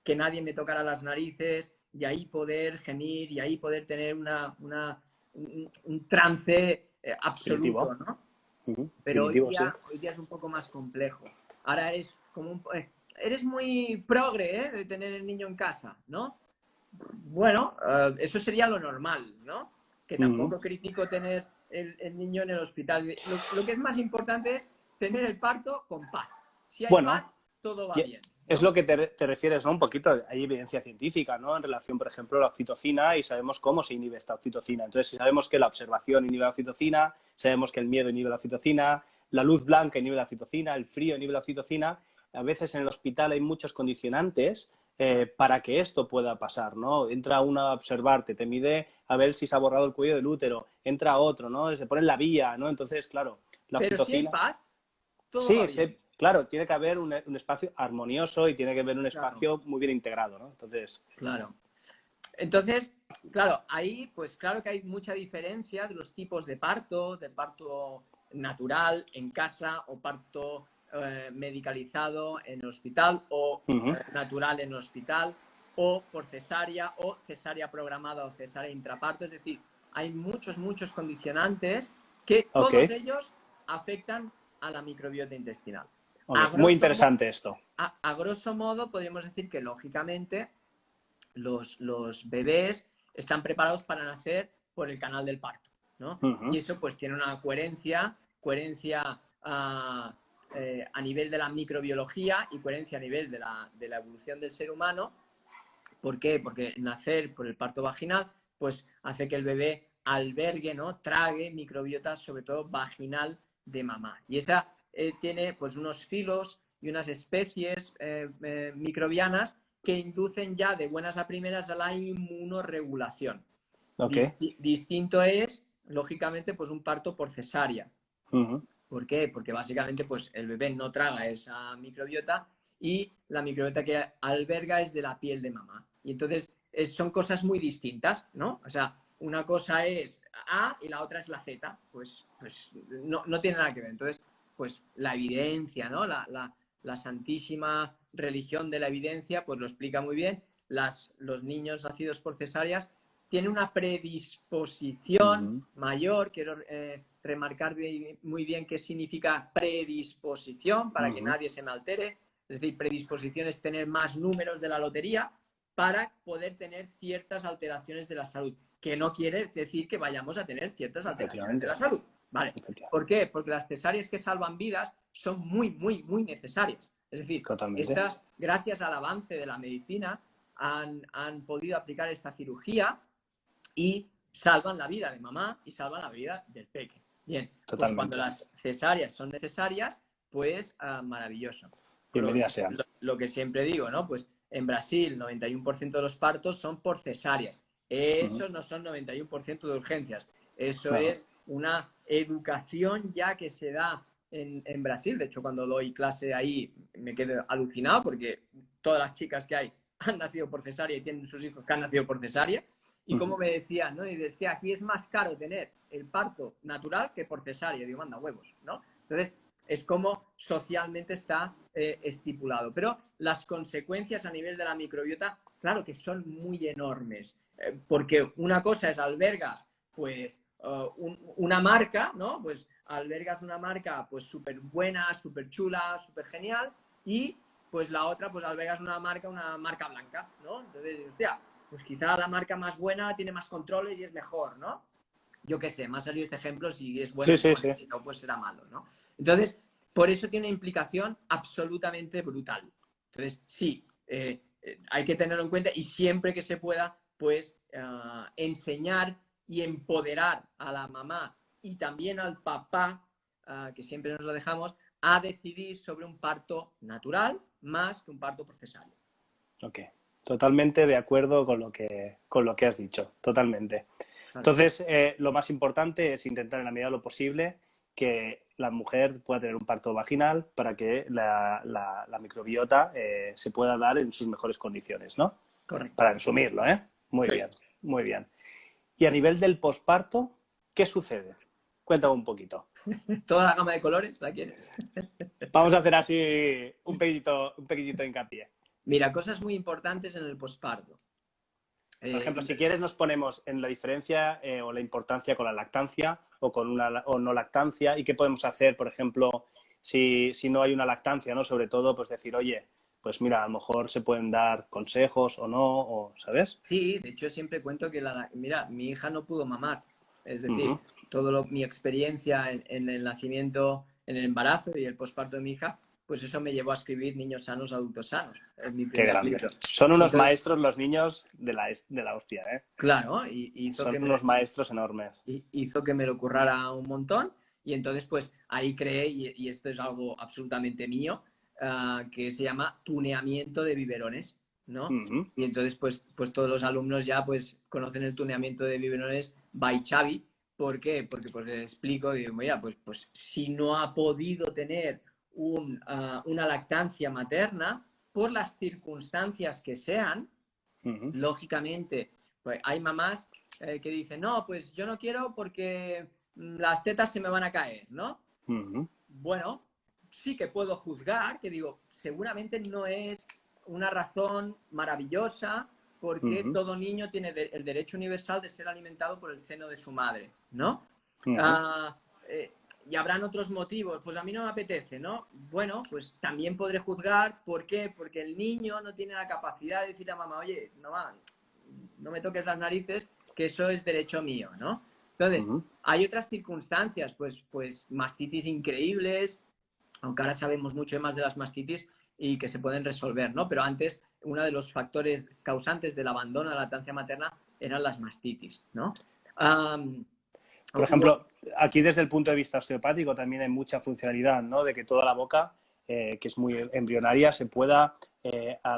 que nadie me tocara las narices, y ahí poder gemir, y ahí poder tener un trance absoluto, ¿no? Pero Primitivo, sí. hoy día es un poco más complejo. Ahora eres como eres muy progre, ¿eh? De tener el niño en casa, ¿no? Bueno, eso sería lo normal, ¿no? Que tampoco critico tener el niño en el hospital. Lo que es más importante es tener el parto con paz. Si hay paz, todo va bien, ¿no? Es lo que te refieres, ¿no? Un poquito, hay evidencia científica, ¿no? En relación, por ejemplo, a la oxitocina y sabemos cómo se inhibe esta oxitocina. Entonces, si sabemos que la observación inhibe la oxitocina, sabemos que el miedo inhibe la oxitocina, la luz blanca inhibe la oxitocina, el frío inhibe la oxitocina, a veces en el hospital hay muchos condicionantes para que esto pueda pasar, ¿no? Entra uno a observarte, te mide a ver si se ha borrado el cuello del útero, entra otro, ¿no? Se pone en la vía, ¿no? Entonces, claro, la Pero si hay oxitocina... paz, todo va Sí, bien. claro, tiene que haber un espacio armonioso y tiene que haber un espacio Claro. muy bien integrado, ¿no? Entonces... Claro. Entonces, claro, ahí pues claro que hay mucha diferencia de los tipos de parto natural en casa o parto medicalizado en el hospital o natural en el hospital o por cesárea o cesárea programada o cesárea intraparto. Es decir, hay muchos condicionantes que todos ellos afectan a la microbiota intestinal. Muy interesante esto. A grosso modo, podríamos decir que lógicamente los bebés están preparados para nacer por el canal del parto, ¿no? Y eso pues tiene una coherencia a nivel de la microbiología y coherencia a nivel de la evolución del ser humano. ¿Por qué? Porque nacer por el parto vaginal pues hace que el bebé albergue, ¿no? Trague microbiota, sobre todo vaginal, de mamá. Y esa tiene pues unos filos y unas especies microbianas que inducen ya de buenas a primeras a la inmunorregulación. Distinto es, lógicamente, pues un parto por cesárea. ¿Por qué? Porque básicamente pues, el bebé no traga esa microbiota y la microbiota que alberga es de la piel de mamá. Y entonces son cosas muy distintas, ¿no? O sea, una cosa es A y la otra es la Z. Pues no tiene nada que ver. Entonces, pues la evidencia, ¿no? La santísima religión de la evidencia, pues lo explica muy bien. Los niños nacidos por cesáreas tienen una predisposición mayor. Quiero remarcar muy bien qué significa predisposición para que nadie se me altere. Es decir, predisposición es tener más números de la lotería para poder tener ciertas alteraciones de la salud, que no quiere decir que vayamos a tener ciertas alteraciones de la salud. ¿Vale? ¿Por qué? Porque las cesáreas que salvan vidas son muy necesarias. Es decir, gracias al avance de la medicina han podido aplicar esta cirugía y salvan la vida de mamá y salvan la vida del peque. Bien, pues cuando las cesáreas son necesarias, pues maravilloso. Bienvenidas sean. Lo que siempre digo, ¿no? Pues en Brasil 91% de los partos son por cesáreas. Eso no son 91% de urgencias. Eso es una educación ya que se da en Brasil. De hecho, cuando doy clase ahí me quedo alucinado porque todas las chicas que hay han nacido por cesárea y tienen sus hijos que han nacido por cesárea. Y como me decían, ¿no? Y dices que aquí es más caro tener el parto natural que por cesárea. Digo, manda huevos, ¿no? Entonces, es como socialmente está estipulado. Pero las consecuencias a nivel de la microbiota, claro que son muy enormes. Porque una cosa es albergas, pues, una marca, ¿no? Pues albergas una marca, pues, súper buena, súper chula, súper genial. Y, pues, la otra, pues, albergas una marca blanca, ¿no? Entonces, hostia, pues quizá la marca más buena tiene más controles y es mejor, ¿no? Yo qué sé, me ha salido este ejemplo, si es bueno, si no, pues será malo, ¿no? Entonces, por eso tiene una implicación absolutamente brutal. Entonces, sí, hay que tenerlo en cuenta y siempre que se pueda, pues, enseñar y empoderar a la mamá y también al papá, que siempre nos lo dejamos, a decidir sobre un parto natural más que un parto procesario. Ok, totalmente de acuerdo con lo que has dicho, totalmente. Claro. Entonces, lo más importante es intentar en la medida de lo posible que la mujer pueda tener un parto vaginal para que la microbiota se pueda dar en sus mejores condiciones, ¿no? Correcto. Para resumirlo, ¿eh? Muy Sí. bien, muy bien. Y a nivel del posparto, ¿qué sucede? Cuéntame un poquito. ¿Toda la gama de colores la quieres? Vamos a hacer así un pequeñito hincapié. Mira, cosas muy importantes en el posparto. Por ejemplo, si quieres nos ponemos en la diferencia o la importancia con la lactancia o con una o no lactancia y qué podemos hacer, por ejemplo, si no hay una lactancia, ¿no? Sobre todo, pues decir, oye, pues mira, a lo mejor se pueden dar consejos o no, o, ¿sabes? Sí, de hecho siempre cuento que, mira, mi hija no pudo mamar. Es decir, Uh-huh. mi experiencia en el nacimiento, en el embarazo y el posparto de mi hija, pues eso me llevó a escribir Niños sanos, adultos sanos. Es mi Qué primer grande. libro. Son unos Entonces, maestros los niños de la hostia, ¿eh? claro, y hizo Son que unos maestros enormes. hizo que me lo currara un montón y entonces pues ahí creé, y esto es algo absolutamente mío, que se llama tuneamiento de biberones, ¿no? Uh-huh. Y entonces pues todos los alumnos ya pues conocen el tuneamiento de biberones by Xavi. ¿Por qué? Porque pues les explico, digo, mira, pues si no ha podido tener una lactancia materna por las circunstancias que sean, Uh-huh. lógicamente, pues hay mamás que dicen, no, pues yo no quiero porque las tetas se me van a caer, ¿no? Uh-huh. Bueno, sí que puedo juzgar, que digo, seguramente no es una razón maravillosa porque Uh-huh. todo niño tiene el derecho universal de ser alimentado por el seno de su madre, ¿no? Uh-huh. Y habrán otros motivos, pues a mí no me apetece, ¿no? Bueno, pues también podré juzgar, ¿por qué? Porque el niño no tiene la capacidad de decir a mamá, oye, mamá, no me toques las narices, que eso es derecho mío, ¿no? Entonces, Uh-huh. hay otras circunstancias, pues mastitis increíbles, aunque ahora sabemos mucho más de las mastitis y que se pueden resolver, ¿no? Pero antes, uno de los factores causantes del abandono de la lactancia materna eran las mastitis, ¿no? Por ejemplo, aquí desde el punto de vista osteopático también hay mucha funcionalidad, ¿no? De que toda la boca, que es muy embrionaria, se pueda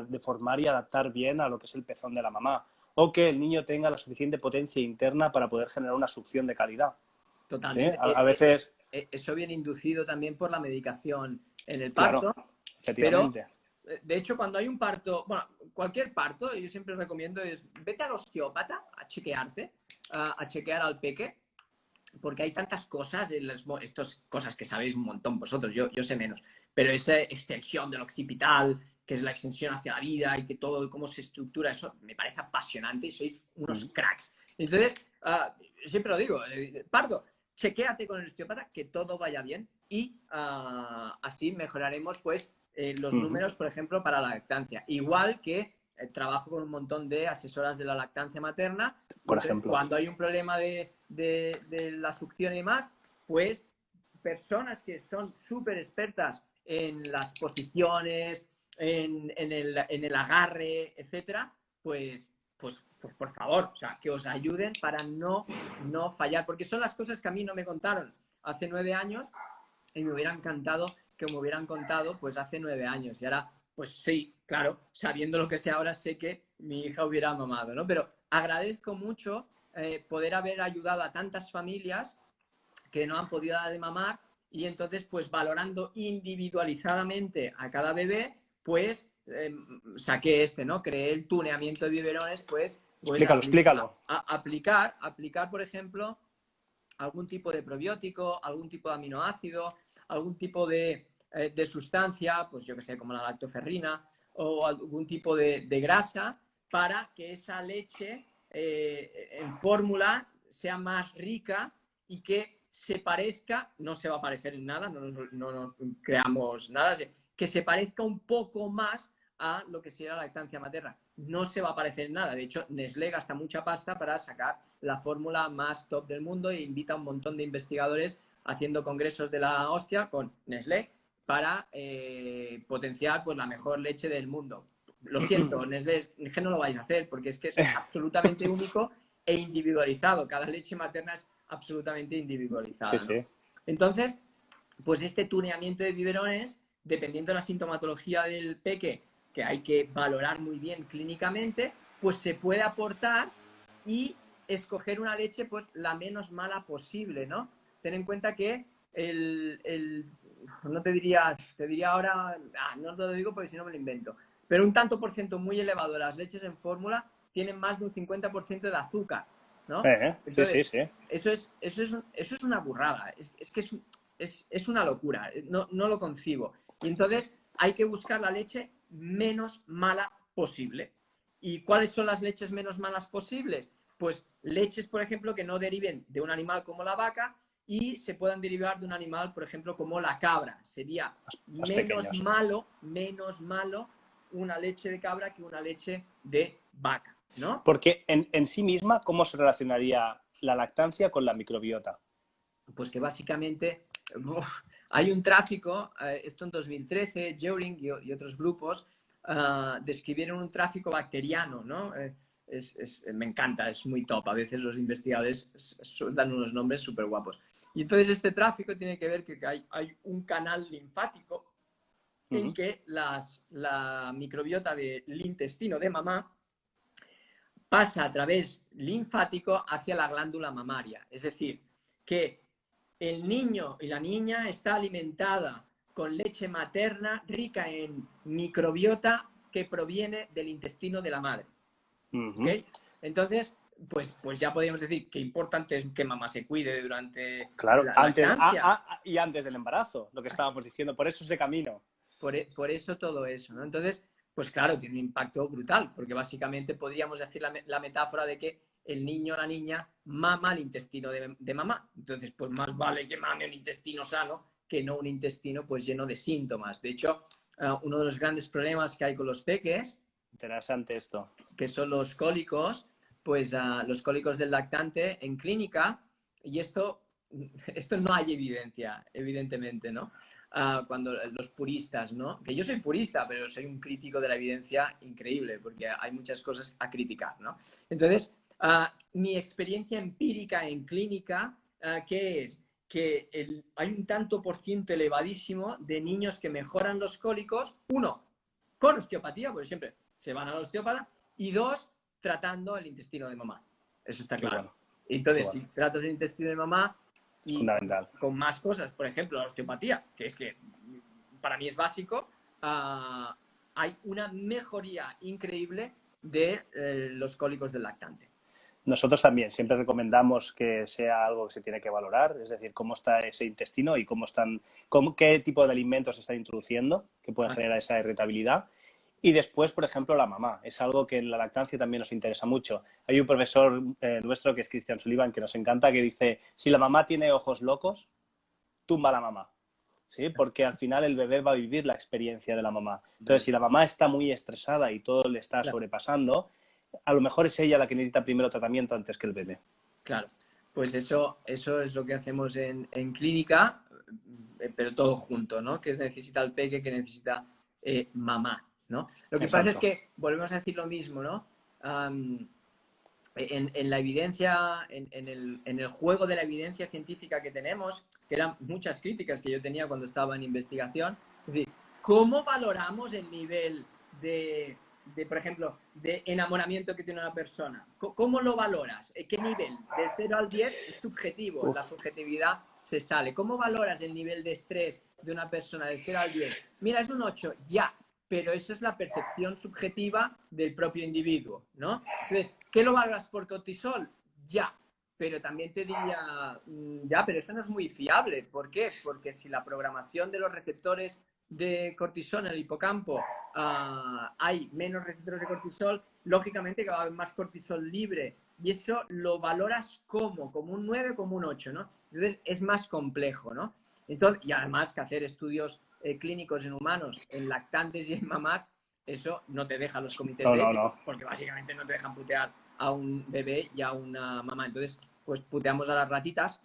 deformar y adaptar bien a lo que es el pezón de la mamá. O que el niño tenga la suficiente potencia interna para poder generar una succión de calidad. Totalmente. ¿Sí? A veces... Eso viene inducido también por la medicación en el Claro, parto, pero efectivamente. de hecho cuando hay un parto, bueno, cualquier parto, yo siempre recomiendo es vete al osteópata a chequearte, a chequear al peque, porque hay tantas cosas, estas cosas que sabéis un montón vosotros, yo sé menos, pero esa extensión del occipital, que es la extensión hacia la vida y que todo, cómo se estructura, eso me parece apasionante y sois unos cracks. Entonces, siempre lo digo, parto, chequéate con el osteópata que todo vaya bien y así mejoraremos pues los números, por ejemplo, para la lactancia. Igual que trabajo con un montón de asesoras de la lactancia materna. Por Entonces, ejemplo. cuando hay un problema de la succión y demás, pues personas que son súper expertas en las posiciones, en el agarre, etcétera, pues por favor, o sea, que os ayuden para no fallar, porque son las cosas que a mí no me contaron hace 9 años y me hubiera encantado que me hubieran contado pues hace 9 años. Y ahora, pues sí, claro, sabiendo lo que sé ahora, sé que mi hija hubiera mamado, ¿no? Pero agradezco mucho poder haber ayudado a tantas familias que no han podido dar de mamar y entonces, pues valorando individualizadamente a cada bebé, pues saqué ¿no? Creé el tuneamiento de biberones, pues Explícalo. aplicar, por ejemplo, algún tipo de probiótico, algún tipo de aminoácido, algún tipo de sustancia, pues yo que sé, como la lactoferrina, o algún tipo de grasa, para que esa leche en fórmula sea más rica y que se parezca, no se va a parecer en nada, no creamos nada, que se parezca un poco más a lo que sería la lactancia materna. No se va a parecer en nada. De hecho, Nestlé gasta mucha pasta para sacar la fórmula más top del mundo e invita a un montón de investigadores haciendo congresos de la hostia con Nestlé para potenciar pues, la mejor leche del mundo. Lo siento, Nestlé, que no lo vais a hacer porque es que es absolutamente único e individualizado. Cada leche materna es absolutamente individualizada. Sí, sí. Entonces, pues este tuneamiento de biberones, dependiendo de la sintomatología del peque, que hay que valorar muy bien clínicamente, pues se puede aportar y escoger una leche pues la menos mala posible, ¿no? Ten en cuenta que no te diría ahora, no te lo digo porque si no me lo invento, pero un tanto por ciento muy elevado de las leches en fórmula tienen más de un 50% de azúcar, ¿no? Sí, sí, Entonces, sí. eso es una burrada, es que es una locura, no lo concibo. Y entonces hay que buscar la leche menos mala posible. ¿Y cuáles son las leches menos malas posibles? Pues leches, por ejemplo, que no deriven de un animal como la vaca y se puedan derivar de un animal, por ejemplo, como la cabra. Sería Más menos pequeños. malo una leche de cabra que una leche de vaca, ¿no? Porque en sí misma, ¿cómo se relacionaría la lactancia con la microbiota? Pues que básicamente hay un tráfico, esto en 2013, Jeuring y otros grupos describieron un tráfico bacteriano, ¿no? Me encanta, es muy top. A veces los investigadores dan unos nombres súper guapos. Y entonces este tráfico tiene que ver que hay un canal linfático en que la microbiota del intestino de mamá pasa a través linfático hacia la glándula mamaria. Es decir, que el niño y la niña está alimentada con leche materna rica en microbiota que proviene del intestino de la madre. ¿Okay? Entonces, pues ya podríamos decir que importante es que mamá se cuide durante Claro, la antes, lactancia. y antes del embarazo, lo que estábamos diciendo, por eso ese camino. Por eso todo eso, ¿no? Entonces, pues claro, tiene un impacto brutal, porque básicamente podríamos decir la metáfora de que el niño o la niña mama el intestino de mamá. Entonces, pues más vale que mame un intestino sano que no un intestino pues lleno de síntomas. De hecho, uno de los grandes problemas que hay con los peques, Interesante esto. que son los cólicos, pues los cólicos del lactante en clínica, y esto no hay evidencia, evidentemente, ¿no? Cuando los puristas, ¿no? Que yo soy purista, pero soy un crítico de la evidencia increíble, porque hay muchas cosas a criticar, ¿no? Entonces, mi experiencia empírica en clínica, ¿qué es? Que hay un tanto por ciento elevadísimo de niños que mejoran los cólicos, uno, con osteopatía, porque siempre se van al osteópata, y dos, tratando el intestino de mamá. Eso está claro. Bueno, Entonces, si tratas el intestino de mamá y fundamental. con más cosas, por ejemplo, la osteopatía, que es que para mí es básico, hay una mejoría increíble de los cólicos del lactante. Nosotros también siempre recomendamos que sea algo que se tiene que valorar, es decir, cómo está ese intestino y qué tipo de alimentos se están introduciendo que pueden generar esa irritabilidad. Y después, por ejemplo, la mamá. Es algo que en la lactancia también nos interesa mucho. Hay un profesor nuestro que es Christian Sullivan que nos encanta, que dice, si la mamá tiene ojos locos, tumba a la mamá. ¿Sí? Porque al final el bebé va a vivir la experiencia de la mamá. Entonces, si la mamá está muy estresada y todo le está sobrepasando, a lo mejor es ella la que necesita primero tratamiento antes que el bebé. Claro, pues eso es lo que hacemos en clínica, pero todo junto, ¿no? Que necesita el peque, que necesita mamá, ¿no? Lo que pasa es que volvemos a decir lo mismo, ¿no? En la evidencia, en el juego de la evidencia científica que tenemos, que eran muchas críticas que yo tenía cuando estaba en investigación, es decir, ¿cómo valoramos el nivel por ejemplo, de enamoramiento que tiene una persona? ¿Cómo lo valoras? ¿Qué nivel? De 0 al 10 es subjetivo, la subjetividad se sale. ¿Cómo valoras el nivel de estrés de una persona de 0 al 10? Mira, es un 8, ya, pero eso es la percepción subjetiva del propio individuo, ¿no? Entonces, ¿qué lo valoras por cortisol? Ya, pero también te diría, ya, pero eso no es muy fiable. ¿Por qué? Porque si la programación de los receptores de cortisol en el hipocampo hay menos receptores de cortisol, lógicamente que va a haber más cortisol libre. Y eso lo valoras como un 9, como un 8, ¿no? Entonces es más complejo, ¿no? Entonces, y además que hacer estudios clínicos en humanos, en lactantes y en mamás, eso no te deja los comités de ética, porque básicamente no te dejan putear a un bebé y a una mamá. Entonces, pues puteamos a las ratitas,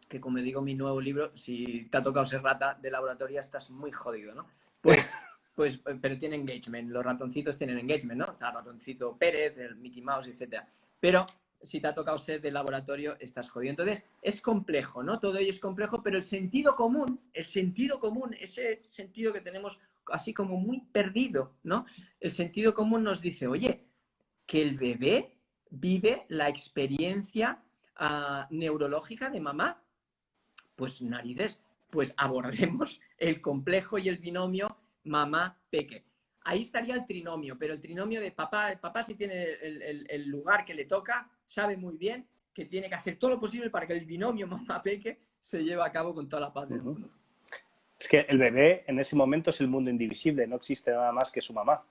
que como digo en mi nuevo libro, si te ha tocado ser rata de laboratorio estás muy jodido, ¿no? Pues pero tiene engagement, los ratoncitos tienen engagement, ¿no? O sea, el ratoncito Pérez, el Mickey Mouse, etc. Pero si te ha tocado ser de laboratorio, estás jodido. Entonces, es complejo, ¿no? Todo ello es complejo, pero el sentido común, ese sentido que tenemos así como muy perdido, ¿no? El sentido común nos dice, oye, que el bebé vive la experiencia neurológica de mamá. Pues narices, pues abordemos el complejo y el binomio mamá-peque. Ahí estaría el trinomio, pero el trinomio de papá, el papá si tiene el lugar que le toca, sabe muy bien que tiene que hacer todo lo posible para que el binomio mamá-peque se lleve a cabo con toda la paz del mundo. Es que el bebé en ese momento es el mundo indivisible, no existe nada más que su mamá.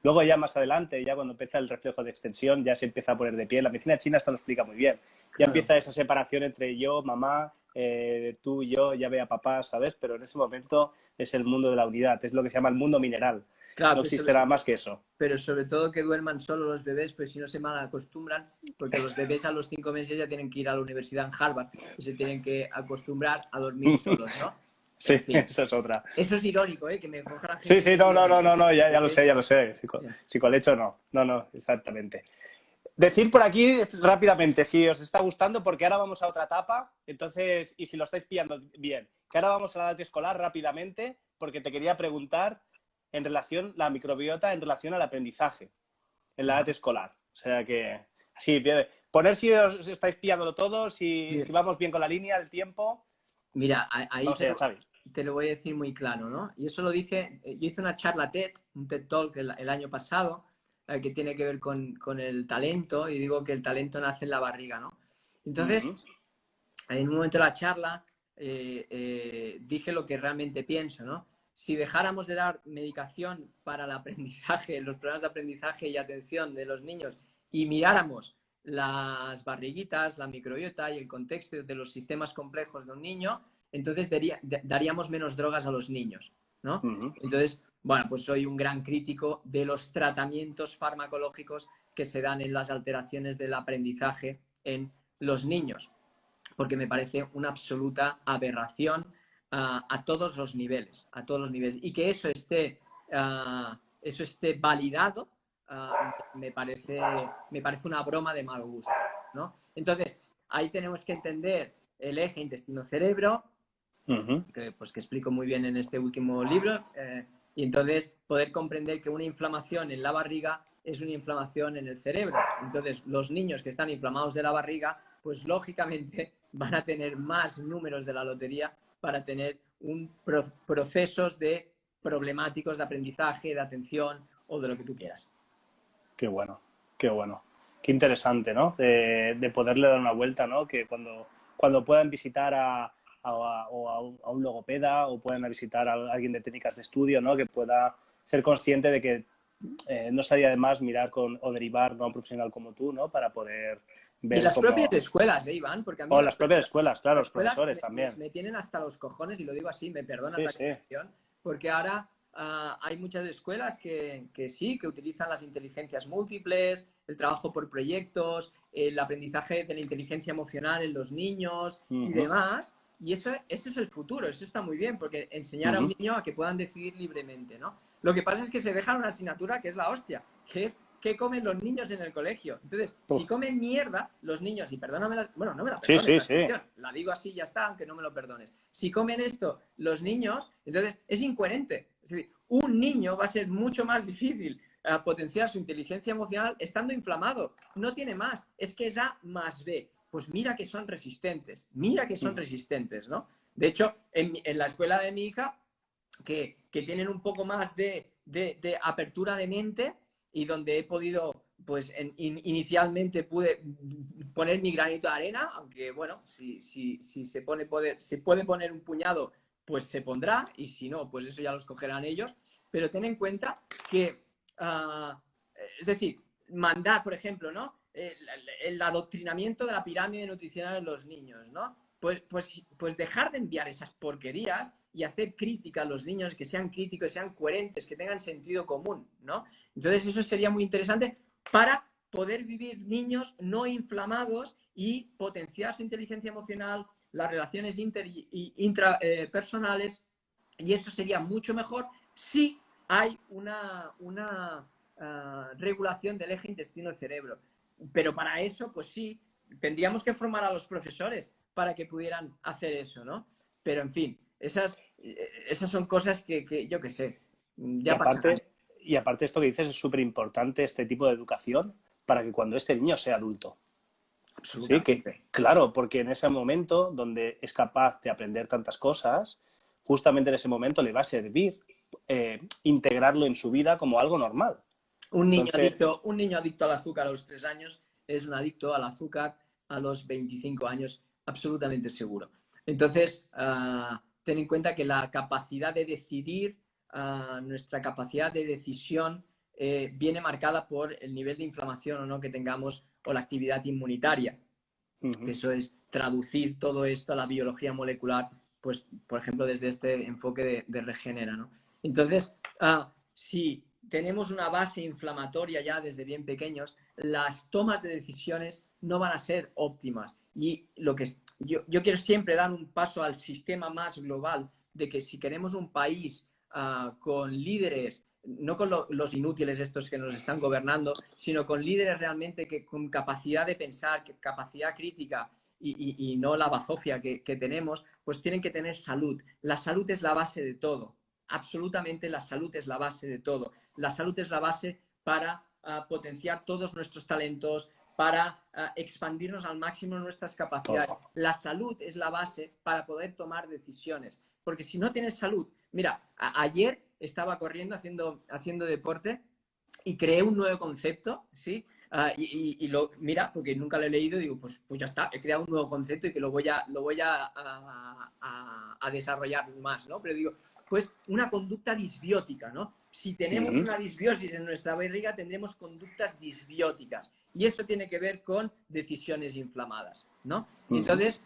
Luego ya más adelante, ya cuando empieza el reflejo de extensión, ya se empieza a poner de pie. La medicina china esto lo explica muy bien. Ya empieza esa separación entre yo, mamá, tú, yo, ya ve a papá, ¿sabes? Pero en ese momento es el mundo de la unidad, es lo que se llama el mundo mineral. Claro, no existe nada más que eso. Pero sobre todo que duerman solo los bebés, pues si no se mal acostumbran, porque los bebés a los 5 meses ya tienen que ir a la universidad en Harvard y se tienen que acosturar a dormir solos, ¿no? Sí, esa es otra. Eso es irónico, ¿eh? Que me coja la gente. Sí, no, ya lo sé. Psicolecho no, exactamente. Decir por aquí rápidamente si os está gustando, porque ahora vamos a otra etapa, entonces, y si lo estáis pillando bien, que ahora vamos a la edad escolar rápidamente, porque te quería preguntar en relación, la microbiota en relación al aprendizaje en la edad escolar. O sea que, así, poner si os estáis pillándolo todo, si vamos bien con la línea del tiempo. Mira, ahí Xavi. te lo voy a decir muy claro, ¿no? Y eso lo dije, yo hice una charla TED, un TED Talk el año pasado, que tiene que ver con el talento, y digo que el talento nace en la barriga, ¿no? Entonces, en un momento de la charla, dije lo que realmente pienso, ¿no? Si dejáramos de dar medicación para el aprendizaje, los problemas de aprendizaje y atención de los niños, y miráramos las barriguitas, la microbiota y el contexto de los sistemas complejos de un niño, entonces daríamos menos drogas a los niños, ¿no? Entonces, bueno, pues soy un gran crítico de los tratamientos farmacológicos que se dan en las alteraciones del aprendizaje en los niños, porque me parece una absoluta aberración a todos los niveles, y que eso esté validado, me parece una broma de mal gusto, ¿no? Entonces, ahí tenemos que entender el eje intestino-cerebro, que explico muy bien en este último libro, y entonces poder comprender que una inflamación en la barriga es una inflamación en el cerebro. Entonces, los niños que están inflamados de la barriga, pues lógicamente van a tener más números de la lotería para tener procesos problemáticos de aprendizaje, de atención o de lo que tú quieras. Qué bueno. Qué interesante, ¿no? De poderle dar una vuelta, ¿no? Que cuando puedan visitar a un logopeda o puedan visitar a alguien de técnicas de estudio, ¿no? Que pueda ser consciente de que no estaría de más mirar o derivar a un profesional como tú, ¿no? Para poder ver. Y las propias escuelas, Iván, porque a mí las propias escuelas, claro, los profesores también. Me tienen hasta los cojones, y lo digo así, me perdonan la expresión, porque ahora hay muchas escuelas que sí, que utilizan las inteligencias múltiples, el trabajo por proyectos, el aprendizaje de la inteligencia emocional en los niños y demás. Y eso es el futuro, eso está muy bien, porque enseñar a un niño a que puedan decidir libremente, ¿no? Lo que pasa es que se dejan una asignatura que es la hostia, que es qué comen los niños en el colegio. Entonces, si comen mierda los niños, y perdóname, no me la perdones, la digo así y ya está, aunque no me lo perdones. Si comen esto los niños, entonces es incoherente. Es decir, un niño va a ser mucho más difícil potenciar su inteligencia emocional estando inflamado. No tiene más, es que es A más B. Pues mira que son resistentes, ¿no? De hecho, en la escuela de mi hija, que tienen un poco más de apertura de mente, y donde he podido, pues inicialmente pude poner mi granito de arena, aunque bueno, si se puede poner un puñado, pues se pondrá, y si no, pues eso ya lo escogerán ellos. Pero ten en cuenta que, es decir, mandar, por ejemplo, ¿no? El adoctrinamiento de la pirámide nutricional en los niños, ¿no? Pues dejar de enviar esas porquerías y hacer crítica a los niños, que sean críticos, sean coherentes, que tengan sentido común, ¿no? Entonces eso sería muy interesante para poder vivir niños no inflamados y potenciar su inteligencia emocional, las relaciones intrapersonales, y eso sería mucho mejor si hay una regulación del eje intestino-cerebro. Pero para eso, pues sí, tendríamos que formar a los profesores para que pudieran hacer eso, ¿no? Pero, en fin, esas son cosas que yo qué sé, ya pasarán. Y aparte esto que dices es súper importante, este tipo de educación, para que cuando este niño sea adulto. Sí, que Absolutamente. claro, porque en ese momento donde es capaz de aprender tantas cosas, justamente en ese momento le va a servir integrarlo en su vida como algo normal. Entonces, Un niño adicto al azúcar a los 3 años es un adicto al azúcar a los 25 años, absolutamente seguro. Entonces, ten en cuenta que la capacidad de decidir, nuestra capacidad de decisión, viene marcada por el nivel de inflamación o no que tengamos o la actividad inmunitaria. Que eso es traducir todo esto a la biología molecular, pues, por ejemplo, desde este enfoque de Regenera, ¿no? Entonces, si tenemos una base inflamatoria ya desde bien pequeños, las tomas de decisiones no van a ser óptimas. Y lo que yo quiero siempre dar un paso al sistema más global de que si queremos un país con líderes, no con los inútiles estos que nos están gobernando, sino con líderes realmente que con capacidad de pensar, capacidad crítica y no la bazofia que tenemos, pues tienen que tener salud. La salud es la base de todo. Absolutamente la salud es la base de todo. La salud es la base para potenciar todos nuestros talentos, para expandirnos al máximo nuestras capacidades. todo. La salud es la base para poder tomar decisiones. Porque si no tienes salud, mira, ayer estaba corriendo, haciendo deporte y creé un nuevo concepto, ¿sí? Mira, porque nunca lo he leído, digo, pues ya está, he creado un nuevo concepto y que lo voy a desarrollar más, ¿no? Pero digo, pues una conducta disbiótica, ¿no? Si tenemos una disbiosis en nuestra barriga, tendremos conductas disbióticas. Y eso tiene que ver con decisiones inflamadas, ¿no? Y entonces,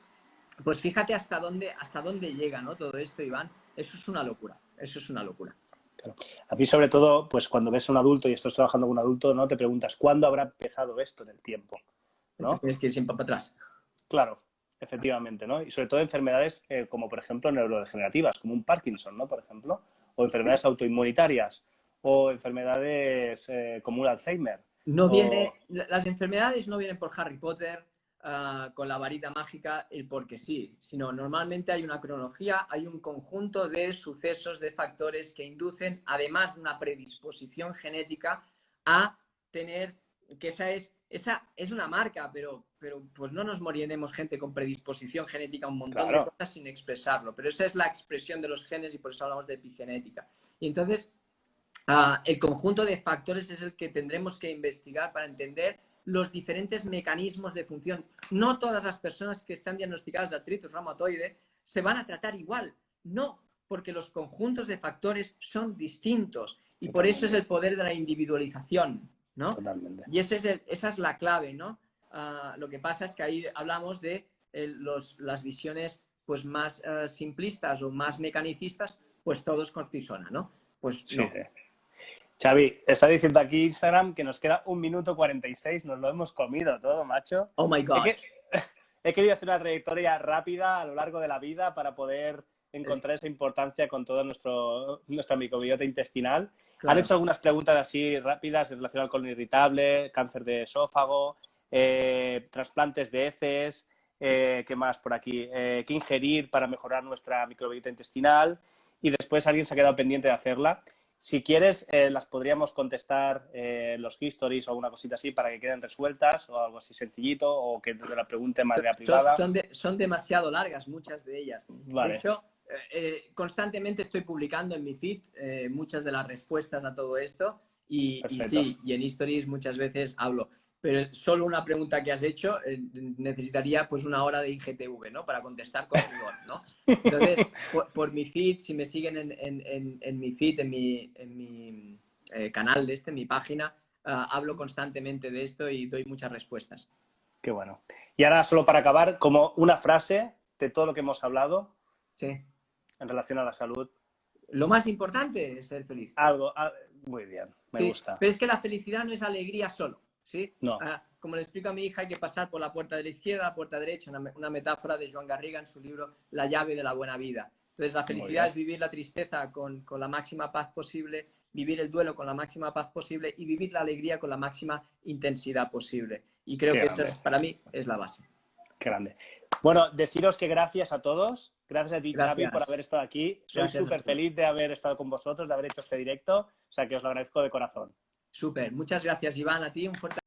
pues fíjate hasta dónde llega, ¿no? Todo esto, Iván. Eso es una locura. Eso es una locura. Claro. A mí, sobre todo, pues cuando ves a un adulto y estás trabajando con un adulto, ¿no? Te preguntas, ¿cuándo habrá empezado esto en el tiempo? ¿No? Tienes que ir siempre para atrás. Claro, efectivamente, ¿no? Y sobre todo enfermedades como, por ejemplo, neurodegenerativas, como un Parkinson, ¿no? Por ejemplo, o enfermedades autoinmunitarias, o enfermedades como un Alzheimer. Las enfermedades no vienen por Harry Potter, con la varita mágica, el porque sí, sino normalmente hay una cronología, hay un conjunto de sucesos, de factores que inducen, además de una predisposición genética, a tener, que esa es una marca, pero pues no nos moriremos gente con predisposición genética a un montón de cosas sin expresarlo, pero esa es la expresión de los genes y por eso hablamos de epigenética. Y entonces, el conjunto de factores es el que tendremos que investigar para entender los diferentes mecanismos de función. No todas las personas que están diagnosticadas de artritis reumatoide se van a tratar igual. No, porque los conjuntos de factores son distintos. Y por eso es el poder de la individualización, ¿no? Totalmente. Y esa es la clave, ¿no? Lo que pasa es que ahí hablamos de las visiones pues, más simplistas o más mecanicistas, pues todo es cortisona, ¿no? Pues no. Sí. Xavi, está diciendo aquí Instagram que nos queda 1 minuto 46, nos lo hemos comido todo, macho. Oh my God. He querido hacer una trayectoria rápida a lo largo de la vida para poder encontrar esa importancia con toda nuestra microbiota intestinal. Claro. Han hecho algunas preguntas así rápidas relacionadas con colon irritable, cáncer de esófago, trasplantes de heces, ¿qué más por aquí? ¿Qué ingerir para mejorar nuestra microbiota intestinal? Y después alguien se ha quedado pendiente de hacerla. Si quieres, las podríamos contestar los histories o alguna cosita así para que queden resueltas o algo así sencillito o que te la pregunte de manera privada. Son demasiado largas muchas de ellas. Vale. De hecho, constantemente estoy publicando en mi feed muchas de las respuestas a todo esto y sí, y en stories muchas veces hablo. Pero solo una pregunta que has hecho necesitaría pues 1 hora de IGTV, ¿no? Para contestar con rigor, ¿no? Entonces, por mi feed, si me siguen en mi feed, en mi canal en mi página, hablo constantemente de esto y doy muchas respuestas. Qué bueno. Y ahora, solo para acabar, como una frase de todo lo que hemos hablado en relación a la salud. Lo más importante es ser feliz. Muy bien, me gusta. Pero es que la felicidad no es alegría solo, ¿sí? No. Como le explico a mi hija, hay que pasar por la puerta de la izquierda, la puerta derecha, una metáfora de Joan Garriga en su libro La llave de la buena vida. Entonces, la felicidad es vivir la tristeza con la máxima paz posible, vivir el duelo con la máxima paz posible y vivir la alegría con la máxima intensidad posible. Y creo Qué que eso grande. para mí es la base. Qué grande. Bueno, deciros que gracias a todos. Gracias a ti, Gracias. Xavi, por haber estado aquí. Soy Gracias a súper todos. feliz de haber estado con vosotros, de haber hecho este directo. O sea, que os lo agradezco de corazón. Súper. Muchas gracias, Iván. A ti un fuerte